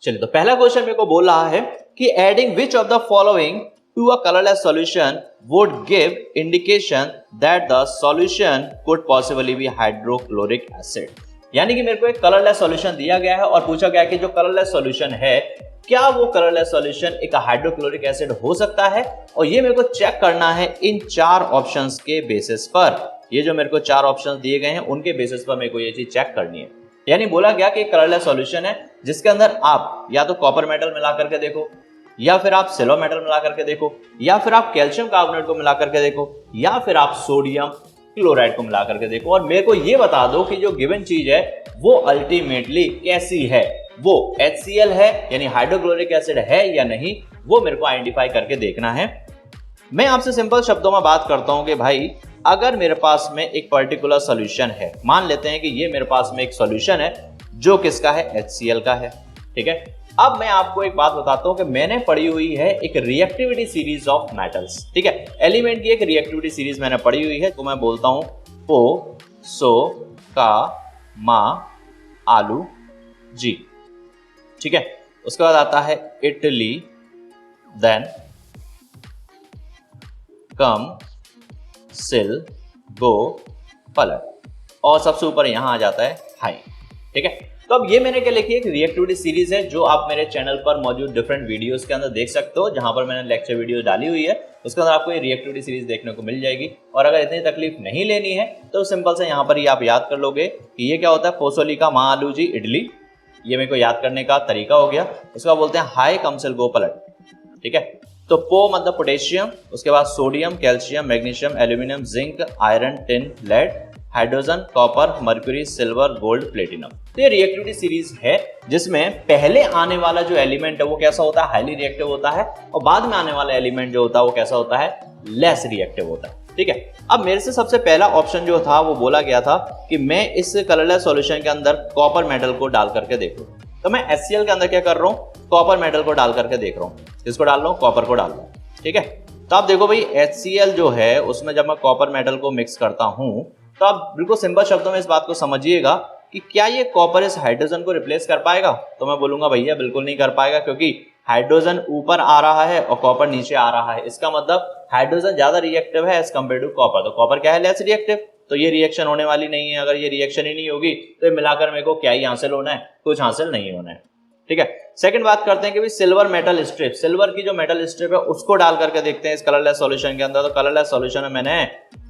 चलिए, तो पहला क्वेश्चन मेरे को बोल रहा है कि adding which of the following to a colourless solution would give indication that the solution could possibly be hydrochloric acid. यानी कि मेरे को एक कलरलेस सॉल्यूशन दिया गया है और पूछा गया कि जो कलरलेस सॉल्यूशन है क्या वो कलरलेस सॉल्यूशन एक हाइड्रोक्लोरिक एसिड हो सकता है, और ये मेरे को चेक करना है इन 4 ऑप्शंस के बेसिस पर। ये जो मेरे को 4 ऑप्शंस दिए गए हैं उनके बेसिस पर मेरे को ये चीज चेक करनी है। यानी बोला गया कि कलरलेस सॉल्यूशन है जिसके अंदर आप या तो कॉपर मेटल मिला करके देखो, या फिर आप सिल्वर मेटल मिला करके देखो, या फिर आप कैल्शियम कार्बोनेट को मिला करके देखो, या फिर आप सोडियम क्लोराइड को मिला करके देखो, और मेरे को ये बता दो कि जो गिवन चीज है वो अल्टीमेटली कैसी है, वो HCl है यानी हाइड्रोक्लोरिक एसिड है या नहीं, वो मेरे को आइडेंटिफाई करके देखना है। मैं आपसे सिंपल शब्दों में बात करता हूं कि भाई अगर मेरे पास में एक पर्टिकुलर सॉल्यूशन है, मान लेते हैं कि ये मेरे पास में एक सॉल्यूशन है जो किसका है, HCl का है, ठीक है। अब मैं आपको एक बात बताता हूं कि मैंने पढ़ी हुई है एक रिएक्टिविटी सीरीज ऑफ मेटल्स, ठीक है। एलिमेंट की एक रिएक्टिविटी सीरीज मैंने पढ़ी हुई है, तो मैं बोलता हूं पो, सो, का, मा, आलू, जी, ठीक है। उसके बाद आता है इटली, देन कम, सिल, गो, पलट, और सबसे ऊपर यहां आ जाता है हाई, ठीक है। तो अब ये मैंने क्या लिखी है, एक रिएक्टिविटी सीरीज है जो आप मेरे चैनल पर मौजूद डिफरेंट वीडियोस के अंदर देख सकते हो, जहां पर मैंने लेक्चर वीडियो डाली हुई है उसके अंदर आपको ये रिएक्टिविटी सीरीज देखने को मिल जाएगी। और अगर इतनी तकलीफ नहीं लेनी है तो सिंपल से यहाँ पर ही आप याद कर लोगे कि ये क्या होता है, पोसोलिका, मा, आलू, जी, इडली, ये मेरे को याद करने का तरीका हो गया। उसका बोलते हैं हाई, कम, सिल, गो, पलट, ठीक है। तो पो मतलब पोटेशियम, उसके बाद sodium, calcium, magnesium, aluminium, zinc, iron, tin, lead, hydrogen, copper, mercury, silver, gold, platinum. तो ये रिएक्टिविटी सीरीज है जिसमें पहले आने वाला जो एलिमेंट है वो कैसा होता है, हाईली रिएक्टिव होता है, और बाद में आने वाला एलिमेंट जो होता है वो कैसा होता है, लेस रिएक्टिव होता है, ठीक है। अब मेरे से सबसे पहला ऑप्शन जो था वो बोला गया था कि मैं इस कलरलेस सॉल्यूशन के अंदर कॉपर मेटल को डाल करके देखूं। तो मैं HCl के अंदर क्या कर रहा हूं, कॉपर मेटल को डाल करके देख रहा हूं। किसको डाल रहा हूं, कॉपर को डाल रहा हूं, ठीक है। तो आप देखो भाई HCl जो है उसमें जब मैं कॉपर मेटल को मिक्स करता हूं तो आप बिल्कुल सिंपल शब्दों में इस बात को समझिएगा कि क्या ये कॉपर इस हाइड्रोजन को रिप्लेस कर पाएगा। तो मैं बोलूंगा भैया बिल्कुल नहीं कर पाएगा, क्योंकि हाइड्रोजन ऊपर आ रहा है और कॉपर नीचे आ रहा है। इसका मतलब हाइड्रोजन ज्यादा रिएक्टिव है एज कम्पेयर टू कॉपर, तो कॉपर क्या है, लेस रिएक्टिव, तो ये रिएक्शन होने वाली नहीं है। अगर ये रिएक्शन ही नहीं होगी तो ये मिलाकर मेरे को क्या ही हासिल होना है, कुछ हासिल नहीं होना है, ठीक है। सेकंड बात करते हैं कि भाई सिल्वर मेटल स्ट्रिप, सिल्वर की जो मेटल स्ट्रिप है उसको डाल करके देखते हैं इस कलरलेस सॉल्यूशन के अंदर। तो कलरलेस सॉल्यूशन में मैंने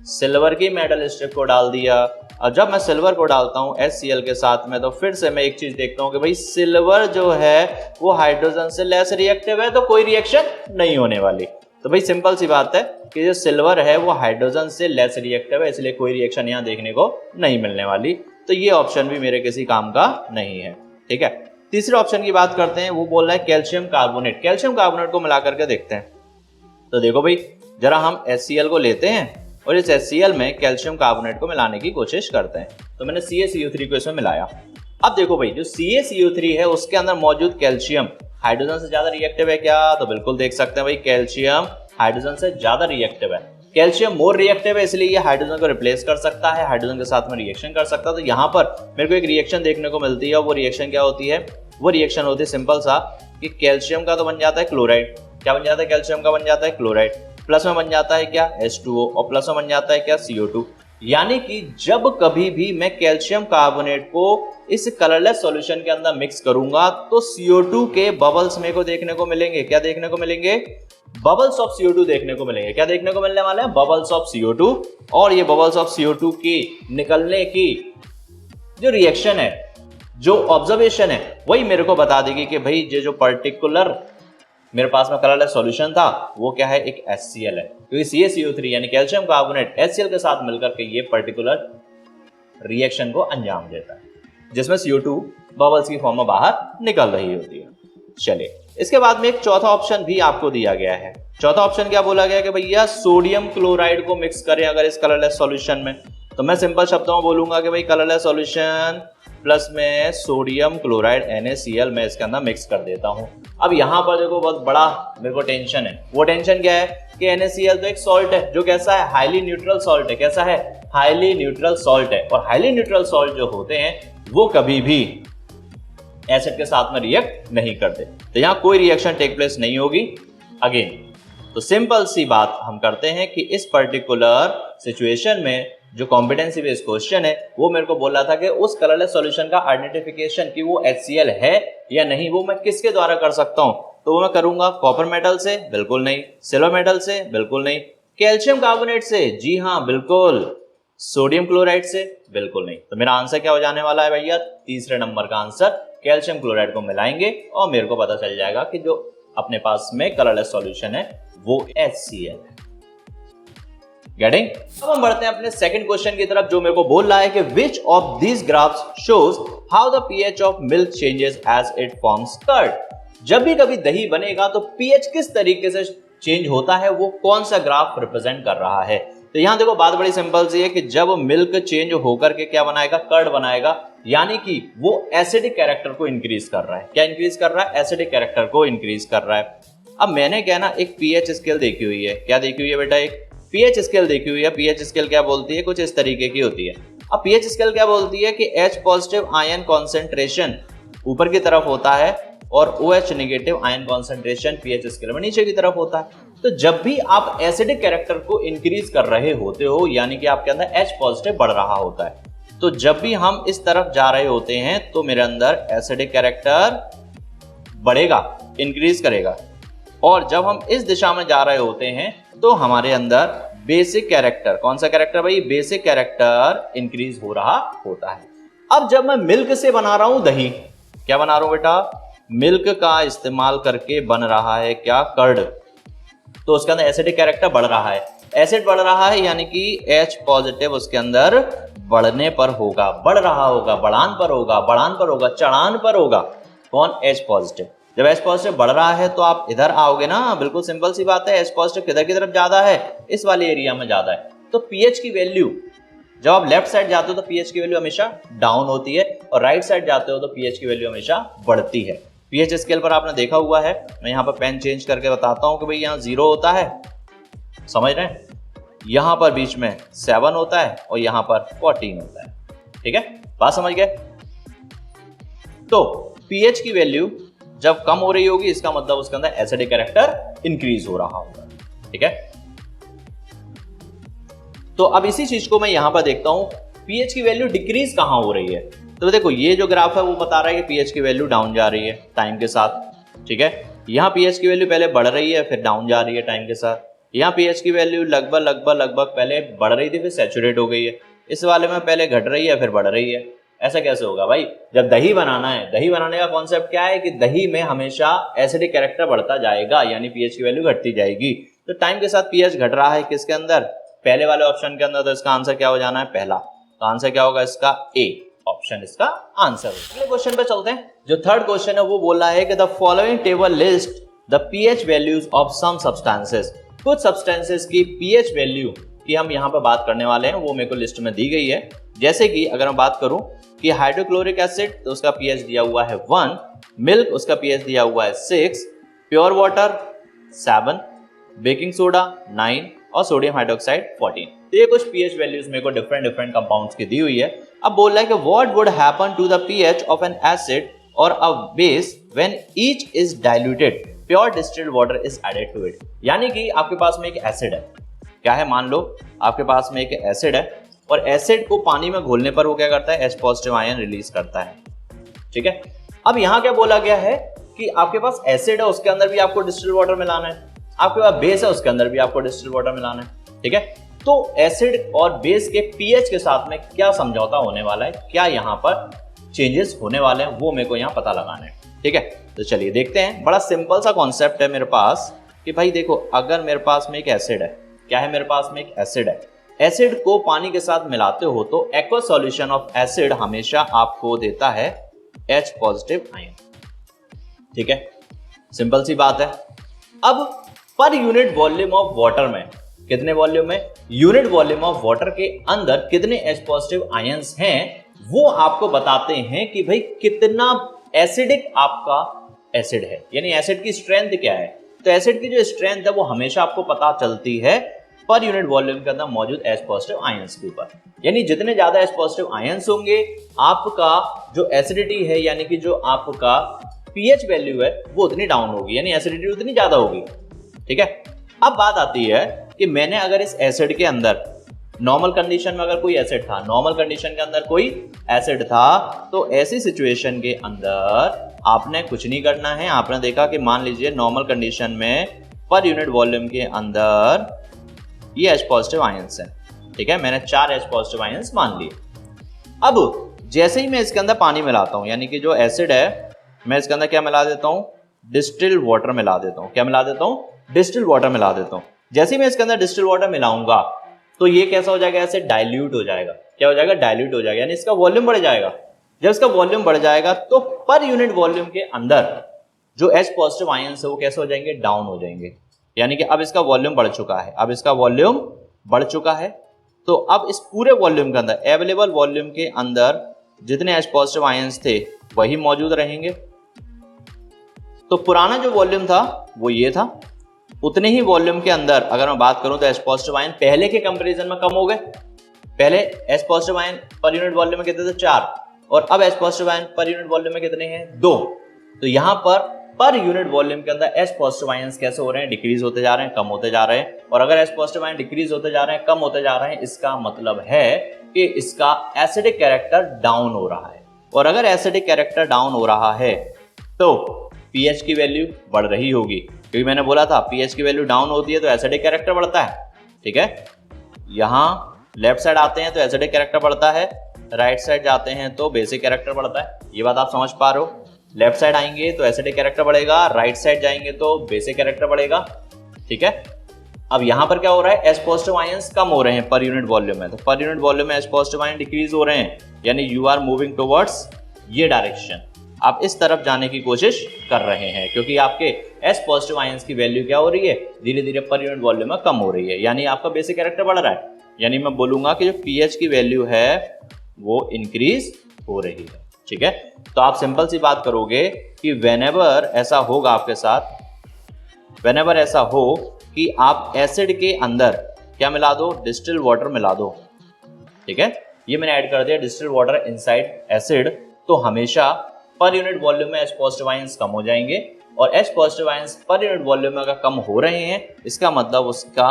सिल्वर की मेटल स्ट्रिप को डाल दिया, और जब मैं सिल्वर को डालता हूं HCl के साथ में तो फिर से मैं एक चीज देखता हूं कि भाई सिल्वर जो है वो हाइड्रोजन से लेस रिएक्टिव है, तो कोई रिएक्शन नहीं होने वाली। तो भाई सिंपल सी बात है कि जो सिल्वर है वो हाइड्रोजन से लेस रिएक्टिव है, इसलिए कोई रिएक्शन यहाँ देखने को नहीं मिलने वाली। तो ये ऑप्शन भी मेरे किसी काम का नहीं है, ठीक है। तीसरे ऑप्शन की बात करते हैं, वो बोल रहा है कैल्शियम कार्बोनेट। कैल्शियम कार्बोनेट को मिला करके देखते हैं। तो देखो भाई जरा हम HCl को लेते हैं और इस HCl में कैल्शियम कार्बोनेट को मिलाने की कोशिश करते हैं। तो मैंने CaCO3 को इसमें मिलाया। अब देखो भाई जो CaCO3 है उसके अंदर मौजूद कैल्शियम हाइड्रोजन से ज्यादा रिएक्टिव है क्या, तो बिल्कुल देख सकते हैं भाई कैल्शियम हाइड्रोजन से ज्यादा रिएक्टिव है। कैल्शियम मोर रिएक्टिव है, इसलिए ये हाइड्रोजन को रिप्लेस कर सकता है, हाइड्रोजन के साथ में रिएक्शन कर सकता है। तो यहाँ पर मेरे को एक रिएक्शन देखने को मिलती है, और वो रिएक्शन क्या होती है, वो रिएक्शन होती है सिंपल सा कि कैल्शियम का तो बन जाता है क्लोराइड, क्या बन जाता है, कैल्शियम का बन जाता है क्लोराइड, प्लस में बन जाता है क्या H2O, और प्लस में बन जाता है क्या CO2। यानी कि जब कभी भी मैं कैल्शियम कार्बोनेट को इस कलरलेस सॉल्यूशन के अंदर मिक्स करूंगा तो CO2 के बबल्स मेरे को देखने को मिलेंगे। क्या देखने को मिलेंगे, बबल्स ऑफ CO2 देखने को मिलेंगे। क्या देखने को मिलने वाले हैं, बबल्स ऑफ CO2। और ये बबल्स ऑफ CO2 की निकलने की जो रिएक्शन है, जो ऑब्जर्वेशन है, वही मेरे को बता देगी कि भाई ये जो पर्टिकुलर मेरे पास में कलरलेस सॉल्यूशन था वो क्या है, एक HCl है, क्योंकि CaCO3 यानी कैल्शियम कार्बोनेट HCl के साथ मिलकर के ये पर्टिकुलर रिएक्शन को अंजाम देता है, जिसमें CO2 बबल्स की फॉर्म में बाहर निकल रही होती है। चलिए इसके बाद में एक चौथा ऑप्शन भी आपको दिया गया है। चौथा ऑप्शन क्या बोला गया कि भैया सोडियम क्लोराइड को मिक्स करें अगर इस कलरलेस सॉल्यूशन में। तो मैं सिंपल शब्दों में बोलूंगा कि भाई कलरलेस सॉल्यूशन प्लस में सोडियम क्लोराइड NaCl मैं इसके अंदर मिक्स कर देता हूं। अब यहां पर देखो बहुत बड़ा मेरे को टेंशन है। वो टेंशन क्या है कि NaCl तो एक सॉल्ट है जो कैसा है, हाईली न्यूट्रल सॉल्ट है। कैसा है, हाईली न्यूट्रल सॉल्ट है। और हाईली न्यूट्रल सॉल्ट जो होते हैं वो कभी भी एसिड के साथ में रिएक्ट नहीं करते, तो यहाँ कोई रिएक्शन टेक प्लेस नहीं होगी अगेन। तो सिंपल सी बात हम करते हैं कि इस पर्टिकुलर सिचुएशन में जो कॉम्पिटेंसी बेस्ड क्वेश्चन है वो मेरे को बोल रहा था कि उस कलरलेस सॉल्यूशन का आइडेंटिफिकेशन कि वो HCl है या नहीं वो मैं किसके द्वारा कर सकता हूं, तो वो मैं करूंगा कॉपर मेटल से, बिल्कुल नहीं। सिल्वर मेटल से, बिल्कुल नहीं। कैल्शियम कार्बोनेट से, जी हाँ बिल्कुल। सोडियम क्लोराइड से, बिल्कुल नहीं। तो मेरा आंसर क्या हो जाने वाला है भैया, तीसरे नंबर का आंसर कैल्शियम क्लोराइड को मिलाएंगे और मेरे को पता चल जाएगा कि जो अपने पास में कलरलेस सॉल्यूशन है वो HCl है। गेटिंग? अब हम बढ़ते हैं अपने सेकंड क्वेश्चन की तरफ, जो मेरे को बोल रहा है कि which of these graphs shows how the pH of milk changes as it forms curd. जब भी कभी दही बनेगा तो pH किस तरीके से चेंज होता है, वो कौन सा ग्राफ रिप्रेजेंट कर रहा है। तो यहां देखो बात बड़ी सिंपल सी है कि जब मिल्क चेंज होकर के क्या बनाएगा, कर्ड बनाएगा, यानी कि वो एसिडिक कैरेक्टर को इंक्रीज कर रहा है। क्या इंक्रीज कर रहा है, एसिडिक कैरेक्टर को इंक्रीज कर रहा है। अब मैंने क्या ना एक pH स्केल देखी हुई है, क्या देखी हुई है बेटा, एक pH स्केल देखी हुई है। pH स्केल क्या बोलती है, कुछ इस तरीके की होती है। अब pH स्केल क्या बोलती है कि H पॉजिटिव आयन कॉन्सेंट्रेशन ऊपर की तरफ होता है और OH negative ion concentration pH scale में नीचे की तरफ होता है। तो जब भी आप एसिडिक कैरेक्टर को इंक्रीज कर रहे होते हो, यानी कि आपके अंदर H पॉजिटिव बढ़ रहा होता है, तो जब भी हम इस तरफ जा रहे होते हैं तो मेरे अंदर एसिडिक कैरेक्टर बढ़ेगा, इंक्रीज करेगा। और जब हम इस दिशा में जा रहे होते हैं तो हमारे अंदर बेसिक कैरेक्टर, कौन सा कैरेक्टर भाई, बेसिक कैरेक्टर इंक्रीज हो रहा होता है। अब जब मैं मिल्क से बना रहा हूं दही, क्या बना रहा हूं बेटा, मिल्क का इस्तेमाल करके बन रहा है क्या, कर्ड, तो उसके अंदर एसिडिक कैरेक्टर बढ़ रहा है। एसिड बढ़ रहा है यानी कि H पॉजिटिव उसके अंदर बढ़ने पर होगा, बढ़ रहा होगा, बढ़ान पर होगा, बढ़ान पर होगा, चढ़ान पर होगा, कौन, H पॉजिटिव। जब H पॉजिटिव बढ़ रहा है तो आप इधर आओगे ना, बिल्कुल सिंपल सी बात है। H पॉजिटिव किधर की तरफ ज्यादा है, इस वाले एरिया में ज्यादा है। तो pH की वैल्यू, जब आप लेफ्ट साइड जाते हो तो pH की वैल्यू हमेशा डाउन होती है और राइट साइड जाते हो तो pH की वैल्यू हमेशा बढ़ती है। pH स्केल पर आपने देखा हुआ है, मैं यहाँ पर पेन चेंज करके बताता हूँ कि भाई यहाँ 0 होता है, समझ रहे हैं, यहाँ पर बीच में 7 होता है और यहाँ पर 14 होता है। ठीक है, बात समझ गए। तो pH की वैल्यू जब कम हो रही होगी इसका मतलब उसके अंदर एसिडिक कैरेक्टर इंक्रीज हो रहा होगा। ठीक है, तो अब इसी चीज को मैं यहां पर देखता हूं, pH की वैल्यू डिक्रीज कहां हो रही है। तो देखो ये जो ग्राफ है वो बता रहा है कि pH की वैल्यू डाउन जा रही है टाइम के साथ। ठीक है, यहाँ pH की वैल्यू पहले बढ़ रही है फिर डाउन जा रही है टाइम के साथ। यहाँ pH की वैल्यू लगभग पहले बढ़ रही थी फिर सैचुरेट हो गई है। इस वाले में पहले घट रही है फिर बढ़ रही है। ऐसा कैसे होगा भाई, जब दही बनाना है, दही बनाने का कॉन्सेप्ट क्या है कि दही में हमेशा एसिडिक कैरेक्टर बढ़ता जाएगा, यानी pH की वैल्यू घटती जाएगी। तो टाइम के साथ pH घट रहा है किसके अंदर, पहले वाले ऑप्शन के अंदर। तो इसका आंसर क्या हो जाना है, पहला। तो आंसर क्या होगा इसका, ए ऑप्शन इसका आंसर। अगले क्वेश्चन पे चलते हैं। जो थर्ड क्वेश्चन है वो बोल रहा है कि the following table list the pH values of some substances. कुछ सब्सटेंसेस की pH वैल्यू की हम यहाँ पे बात करने वाले हैं, वो मेरे को लिस्ट में दी गई है। जैसे कि अगर मैं बात करूं कि हाइड्रोक्लोरिक एसिड तो उसका pH दिया हुआ है 1, मिल्क उसका pH दिया हुआ है 6, प्योर वाटर 7, बेकिंग सोडा 9 और सोडियम हाइड्रोक्साइड 14। तो ये कुछ pH वैल्यूज मेरे को डिफरेंट कंपाउंड्स की दी हुई है। अब बोल रहा है कि what would happen to the pH of an acid or a base when each is diluted, pure distilled water is added to it. यानी कि आपके पास में एक एसिड है, क्या है, मान लो आपके पास में एक एसिड है और एसिड को पानी में घोलने पर वो क्या करता है, H पॉजिटिव आयन रिलीज करता है। ठीक है, अब यहाँ क्या बोला गया है कि आपके पास एसिड है उसके अंदर भी आपको डिस्टिल्ड वाटर मिलाना है, आपके पास बेस है उसके अंदर भी आपको डिस्टिल्ड वाटर मिलाना है। ठीक है, तो एसिड और बेस के pH के साथ में क्या समझौता होने वाला है, क्या यहाँ पर चेंजेस होने वाले हैं, वो मेरे को यहाँ पता लगाना है। ठीक है, तो चलिए देखते हैं। बड़ा सिंपल सा कॉन्सेप्ट है मेरे पास कि भाई देखो, अगर मेरे पास में एक एसिड है, क्या है, मेरे पास में एक एसिड है, एसिड को पानी के साथ मिलाते हो तो एक्वस सॉल्यूशन ऑफ एसिड हमेशा आपको देता है H पॉजिटिव आयन। ठीक है, सिंपल सी बात है। अब पर यूनिट वॉल्यूम ऑफ वाटर में, कितने वॉल्यूम में, यूनिट वॉल्यूम ऑफ वाटर के अंदर कितने H पॉजिटिव आयंस हैं, वो आपको बताते हैं कि भाई कितना एसिडिक आपका एसिड है, यानी एसिड की स्ट्रेंथ क्या है। तो एसिड की जो स्ट्रेंथ है वो हमेशा आपको पता चलती है पर यूनिट वॉल्यूम के अंदर मौजूद H पॉजिटिव आयंस के ऊपर। यानी जितने ज्यादा H पॉजिटिव आयंस होंगे आपका जो एसिडिटी है यानी कि जो आपका pH वैल्यू है वो उतनी डाउन होगी, यानी एसिडिटी उतनी ज्यादा होगी। ठीक है, अब बात आती है कि मैंने अगर इस एसिड के अंदर नॉर्मल कंडीशन में अगर कोई एसिड था, नॉर्मल कंडीशन के अंदर कोई एसिड था, तो ऐसी सिचुएशन के अंदर आपने कुछ नहीं करना है। आपने देखा कि मान लीजिए नॉर्मल कंडीशन में पर यूनिट वॉल्यूम के अंदर ये H पॉजिटिव आयंस है। ठीक है, मैंने 4 H पॉजिटिव आयंस मान लिए। अब जैसे ही मैं इसके अंदर पानी मिलाता हूं, यानी कि जो एसिड है मैं इसके अंदर क्या मिला देता हूं, डिस्टिल वाटर मिला देता हूं। क्या मिला देता हूं, डिस्टिल वाटर मिला देता हूं। जैसे ही मैं इसके अंदर डिस्टिल वाटर मिलाऊंगा तो ये कैसा हो जाएगा, ऐसे डाइल्यूट हो जाएगा। क्या हो जाएगा, डाइल्यूट हो जाएगा, यानी इसका वॉल्यूम बढ़ जाएगा। जब इसका वॉल्यूम बढ़ जाएगा तो पर यूनिट वॉल्यूम के अंदर जो H पॉजिटिव आयंस है वो कैसे हो जाएंगे, डाउन हो जाएंगे। यानी कि अब इसका वॉल्यूम बढ़ चुका है, अब इसका वॉल्यूम बढ़ चुका है। तो अब इस पूरे वॉल्यूम के अंदर, अवेलेबल वॉल्यूम के अंदर जितने H पॉजिटिव आयंस थे वही मौजूद रहेंगे। तो पुराना जो वॉल्यूम था वो ये था, उतने ही वॉल्यूम के अंदर अगर मैं बात करूं तो H पॉजिटिव आयन पहले के कंपैरिजन में कम हो गए। पहले H पॉजिटिव आयन पर यूनिट वॉल्यूम में कितने थे, 4, और अब H पॉजिटिव आयन पर यूनिट वॉल्यूम में कितने हैं, 2। तो यहां पर यूनिट वॉल्यूम के अंदर H पॉजिटिव आयंस कैसे हो रहे हैं, डिक्रीज होते जा रहे हैं, कम होते जा रहे हैं। और अगर H पॉजिटिव आयन डिक्रीज होते जा रहे हैं, कम होते जा रहे हैं, इसका मतलब है कि इसका एसिडिक कैरेक्टर डाउन हो रहा है। और अगर एसिडिक कैरेक्टर डाउन हो रहा है तो pH की वैल्यू बढ़ रही होगी, क्योंकि मैंने बोला था pH की वैल्यू डाउन होती है तो एसिडिक कैरेक्टर बढ़ता है। ठीक है, यहां लेफ्ट साइड आते हैं तो एसिडिक कैरेक्टर बढ़ता है, राइट साइड जाते हैं तो बेसिक कैरेक्टर बढ़ता है। ये बात आप समझ पा रहे हो, लेफ्ट साइड आएंगे तो एसिडिक कैरेक्टर बढ़ेगा, राइट साइड जाएंगे तो बेसिक कैरेक्टर बढ़ेगा। ठीक है, अब यहां पर क्या हो रहा है, H पॉजिटिव आयंस कम हो रहे हैं पर यूनिट वॉल्यूम में, तो पर यूनिट वॉल्यूम में H पॉजिटिव आयन डिक्रीज हो रहे हैं, यानी यू आर मूविंग टुवर्ड्स ये डायरेक्शन, आप इस तरफ जाने की कोशिश कर रहे हैं, क्योंकि आपके H पॉजिटिव आयंस की वैल्यू क्या हो रही है, धीरे धीरे पर यूनिट वॉल्यूम में कम हो रही है, यानी आपका बेसिक कैरेक्टर बढ़ रहा है। यानी मैं बोलूंगा कि जो pH की वैल्यू है वो इंक्रीज हो रही है। ठीक है, तो आप सिंपल सी बात करोगे कि व्हेनेवर ऐसा होगा आपके साथ, व्हेनेवर ऐसा हो कि आप एसिड के अंदर क्या मिला दो, डिस्टिल वाटर मिला दो। ठीक है, ये मैंने ऐड कर दिया डिस्टिल वाटर इनसाइड एसिड, तो हमेशा पर यूनिट वॉल्यूम में H पॉजिटिव आयंस कम हो जाएंगे। और H positive ions per unit volume में अगर कम हो रहे हैं, इसका मतलब उसका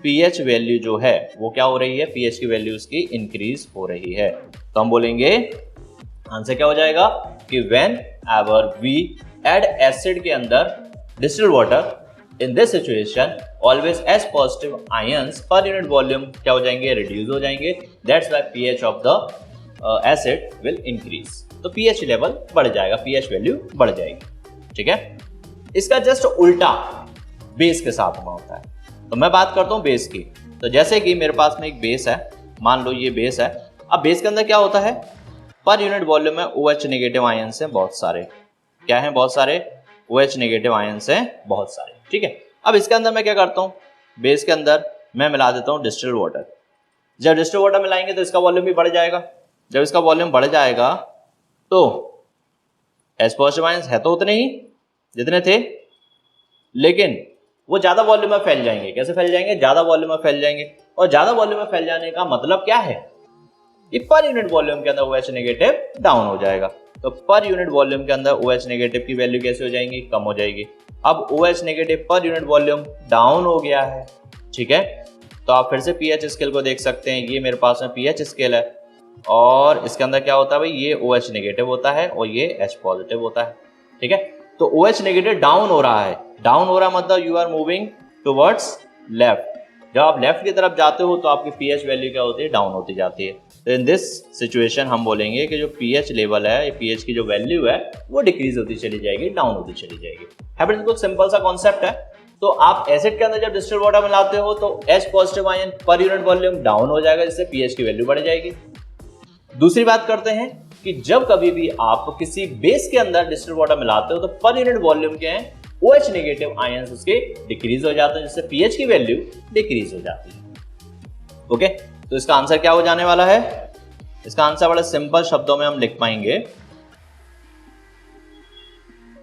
pH वैल्यू जो है वो क्या हो रही है, pH की वैल्यू उसकी इंक्रीज हो रही है। तो हम बोलेंगे आंसर क्या हो जाएगा कि whenever we add acid के अंदर distilled water, in this situation always H positive ions per unit volume क्या हो जाएंगे, रिड्यूस हो जाएंगे। That's why pH of the acid will increase. तो pH लेवल बढ़ जाएगा, pH वैल्यू बढ़ जाएगी। ठीक है, इसका जस्ट उल्टा बेस के साथ में होता है। तो मैं बात करता हूं बेस की। तो जैसे कि मेरे पास में एक बेस है, मान लो ये बेस है। अब बेस के अंदर क्या होता है, पर यूनिट वॉल्यूम में OH नेगेटिव आयंस हैं बहुत सारे। क्या है, बहुत सारे OH नेगेटिव आयंस हैं बहुत सारे। ठीक है, अब इसके अंदर मैं क्या करता हूं, बेस के अंदर मैं मिला देता हूं डिस्टिल्ड वाटर। जब डिस्टिल्ड वाटर मिलाएंगे तो इसका वॉल्यूम भी बढ़ जाएगा। जब इसका वॉल्यूम बढ़ जाएगा तो H पॉजिटिव आयंस है तो उतने ही जितने थे, लेकिन वो ज्यादा वॉल्यूम में फैल जाएंगे। कैसे फैल जाएंगे, ज्यादा वॉल्यूम में फैल जाएंगे। और ज्यादा वॉल्यूम में फैल जाने का मतलब क्या है, कि पर यूनिट वॉल्यूम के अंदर OH नेगेटिव डाउन हो जाएगा। तो पर यूनिट वॉल्यूम के अंदर OH नेगेटिव की वैल्यू कैसे हो जाएंगी, कम हो जाएगी। अब OH नेगेटिव पर यूनिट वॉल्यूम डाउन हो गया है। ठीक है, तो आप फिर से pH स्केल को देख सकते हैं। ये मेरे पास में pH स्केल है और इसके अंदर क्या होता है भाई, ये OH नेगेटिव होता है और ये H पॉजिटिव होता है। ठीक है, तो OH नेगेटिव डाउन हो रहा है। डाउन हो रहा मतलब you are moving towards left. जब आप लेफ्ट की तरफ जाते हो तो आपकी pH वैल्यू क्या होती है, डाउन होती जाती है। तो इन दिस सिचुएशन हम बोलेंगे कि जो pH लेवल है, pH की जो वैल्यू है वो डिक्रीज होती चली जाएगी, डाउन होती चली जाएगी। है बिल्कुल सिंपल सा कॉन्सेप्ट है। तो आप एसिड के अंदर जब डिस्टिल्ड वाटर मिलाते हो तो H पॉजिटिव आयन पर यूनिट वॉल्यूम डाउन हो जाएगा, जिससे pH की वैल्यू बढ़ जाएगी। दूसरी बात करते हैं कि जब कभी भी आप किसी बेस के अंदर डिस्टिल्ड वाटर मिलाते हो तो पर यूनिट वॉल्यूम के हैं OH नेगेटिव आयंस उसके डिक्रीज हो जाते हैं, जिससे pH की वैल्यू डिक्रीज हो जाती है। ओके, तो इसका आंसर क्या हो जाने वाला है, इसका आंसर बड़े सिंपल शब्दों में हम लिख पाएंगे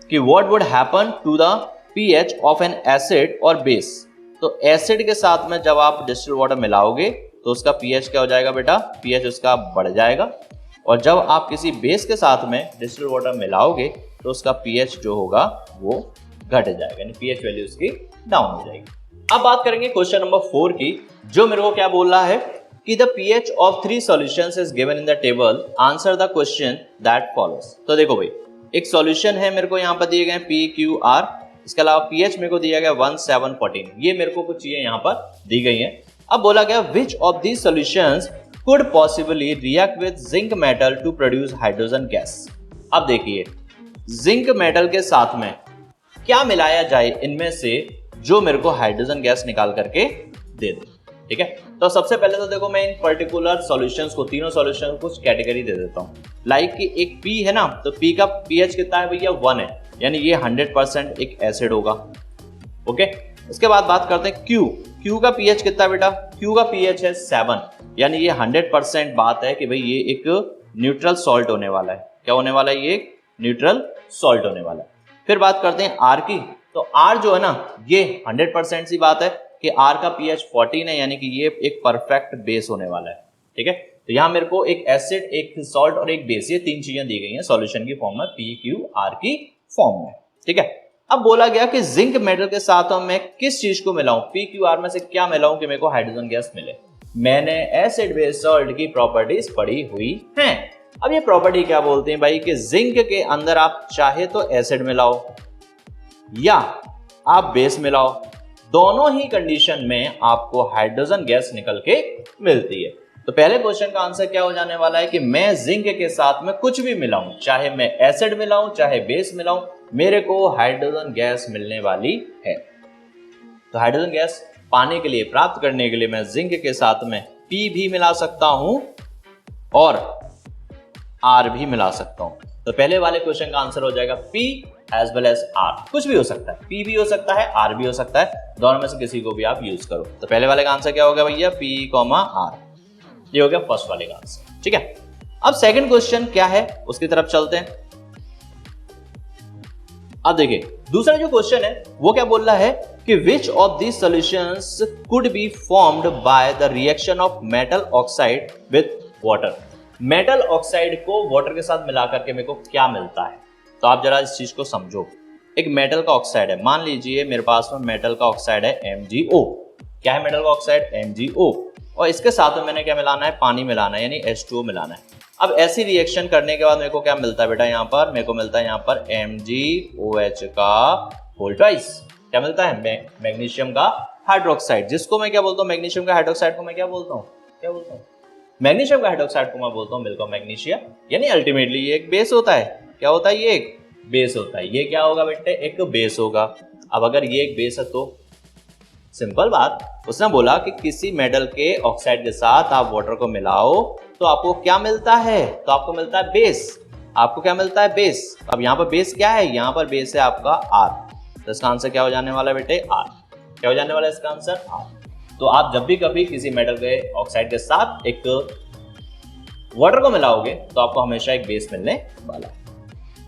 कि what would happen to the pH of an acid और बेस। तो एसिड के साथ में जब आप डिस्टिल्ड वाटर मिलाओगे तो उसका पीएच क्या हो जाएगा बेटा, पीएच उसका बढ़ जाएगा। और जब आप किसी बेस के साथ में डिस्टिल्ड वाटर मिलाओगे तो उसका पीएच जो होगा वो घट जाएगा, यानी पीएच वैल्यू उसकी डाउन हो जाएगी। अब बात करेंगे क्वेश्चन नंबर 4 की, जो मेरे को क्या बोल रहा है कि the pH of 3 solutions is given in the table, answer the question that follows. तो देखो भाई, एक सॉल्यूशन है मेरे को यहाँ पर दिए गए पी क्यू आर, इसके अलावा पीएच मेरे को दिया गया 1714, ये मेरे को कुछ चीजें यहाँ पर दी गई हैं। अब बोला गया which of these solutions could possibly react with zinc metal to produce hydrogen gas. अब देखिए, जिंक मेटल के साथ में क्या मिलाया जाए इनमें से जो मेरे को हाइड्रोजन गैस निकाल करके दे दे। ठीक है, तो सबसे पहले तो देखो मैं इन पर्टिकुलर सॉल्यूशंस को, तीनों सॉल्यूशन को कुछ कैटेगरी दे देता हूं। लाइक कि एक पी है ना, तो पी का पीएच कितना है भैया, 1 है, यानी ये 100% एक एसिड होगा। ओके, इसके बाद बात करते हैं क्यू। क्यू का पीएच कितना बेटा, क्यू का पीएच है 7, यानी ये 100% बात है कि भाई ये एक न्यूट्रल सॉल्ट होने वाला है। क्या होने वाला है, ये एक न्यूट्रल सॉल्ट होने वाला है। फिर बात करते हैं आर की, तो आर जो है ना, ये 100% सी बात है कि आर का पीएच 14 है, यानी कि ये एक परफेक्ट बेस होने वाला है। ठीक है, तो यहाँ मेरे को एक एसिड, एक सॉल्ट और एक बेस, ये 3 चीजें दी गई हैं सॉल्यूशन की फॉर्म में, पी क्यू आर की फॉर्म में। ठीक है, अब बोला गया कि जिंक मेटल के साथ मैं किस चीज को मिलाऊं, पी क्यू आर में से क्या मिलाऊं कि मेरे को हाइड्रोजन गैस मिले। मैंने एसिड बेस सॉल्ट की प्रॉपर्टीज पढ़ी हुई हैं। अब ये प्रॉपर्टी क्या बोलते हैं भाई कि जिंक के अंदर आप चाहे तो एसिड मिलाओ या आप बेस मिलाओ, दोनों ही कंडीशन में आपको हाइड्रोजन गैस निकल के मिलती है। तो पहले क्वेश्चन का आंसर क्या हो जाने वाला है कि मैं जिंक के साथ में कुछ भी मिलाऊं, चाहे मैं एसिड मिलाऊं चाहे बेस मिलाऊं, मेरे को हाइड्रोजन गैस मिलने वाली है। तो हाइड्रोजन गैस पाने के लिए, प्राप्त करने के लिए मैं जिंक के साथ में पी भी मिला सकता हूं और आर भी मिला सकता हूं। तो पहले वाले क्वेश्चन का आंसर हो जाएगा P as well as R. कुछ भी हो सकता है, पी भी हो सकता है, आर भी हो सकता है, दोनों में से किसी को भी आप यूज करो। तो पहले वाले का आंसर क्या होगा भैया, पी कॉमा आर, ये हो गया फर्स्ट वाले का आंसर। ठीक है, अब सेकंड क्वेश्चन क्या है उसकी तरफ चलते हैं। अब देखिए, दूसरा जो क्वेश्चन है वो क्या बोल रहा है कि which of these solutions could be formed by the reaction of metal oxide with water. Metal oxide को वाटर के साथ मिला करके मेरे को क्या मिलता है। तो आप जरा इस चीज को समझो, एक मेटल का ऑक्साइड है, मान लीजिए मेरे पास में मेटल का ऑक्साइड है MgO। क्या है मेटल का ऑक्साइड, MgO, और इसके साथ में मैंने क्या मिलाना है, पानी मिलाना है, यानी H2O मिलाना है। अब ऐसी रिएक्शन करने के बाद मेरे को क्या मिलता है बेटा, यहाँ पर मेरे को मिलता है यहाँ पर MgOH का होल ट्वाइस। क्या मिलता है, मैग्नीशियम का हाइड्रोक्साइड, जिसको मैं क्या बोलता हूँ, मैग्नीशियम का हाइड्रोक्साइड को मैं क्या बोलता हूँ, क्या बोलता हूँ, मैग्नीशियम का हाइड्रोक्साइड को मैं बोलता हूँ मिल्क ऑफ मैग्नीशिया। यानी अल्टीमेटली ये एक बेस होता है। क्या होता है, ये एक बेस होता है। ये क्या होगा बेटे, एक बेस होगा। अब अगर ये एक बेस है तो सिंपल बात, उसने बोला कि किसी मेटल के ऑक्साइड के साथ आप वाटर को मिलाओ तो आपको क्या मिलता है, तो आपको मिलता है बेस। आपको क्या मिलता है, बेस। अब यहाँ पर बेस क्या है, यहाँ पर बेस है आपका आर। तो इसका आंसर क्या हो जाने वाला है बेटे, आर। क्या हो जाने वाला है इसका आंसर, आर। तो आप जब भी कभी किसी मेटल के ऑक्साइड के साथ एक वाटर को मिलाओगे तो आपको हमेशा एक बेस मिलने वाला है।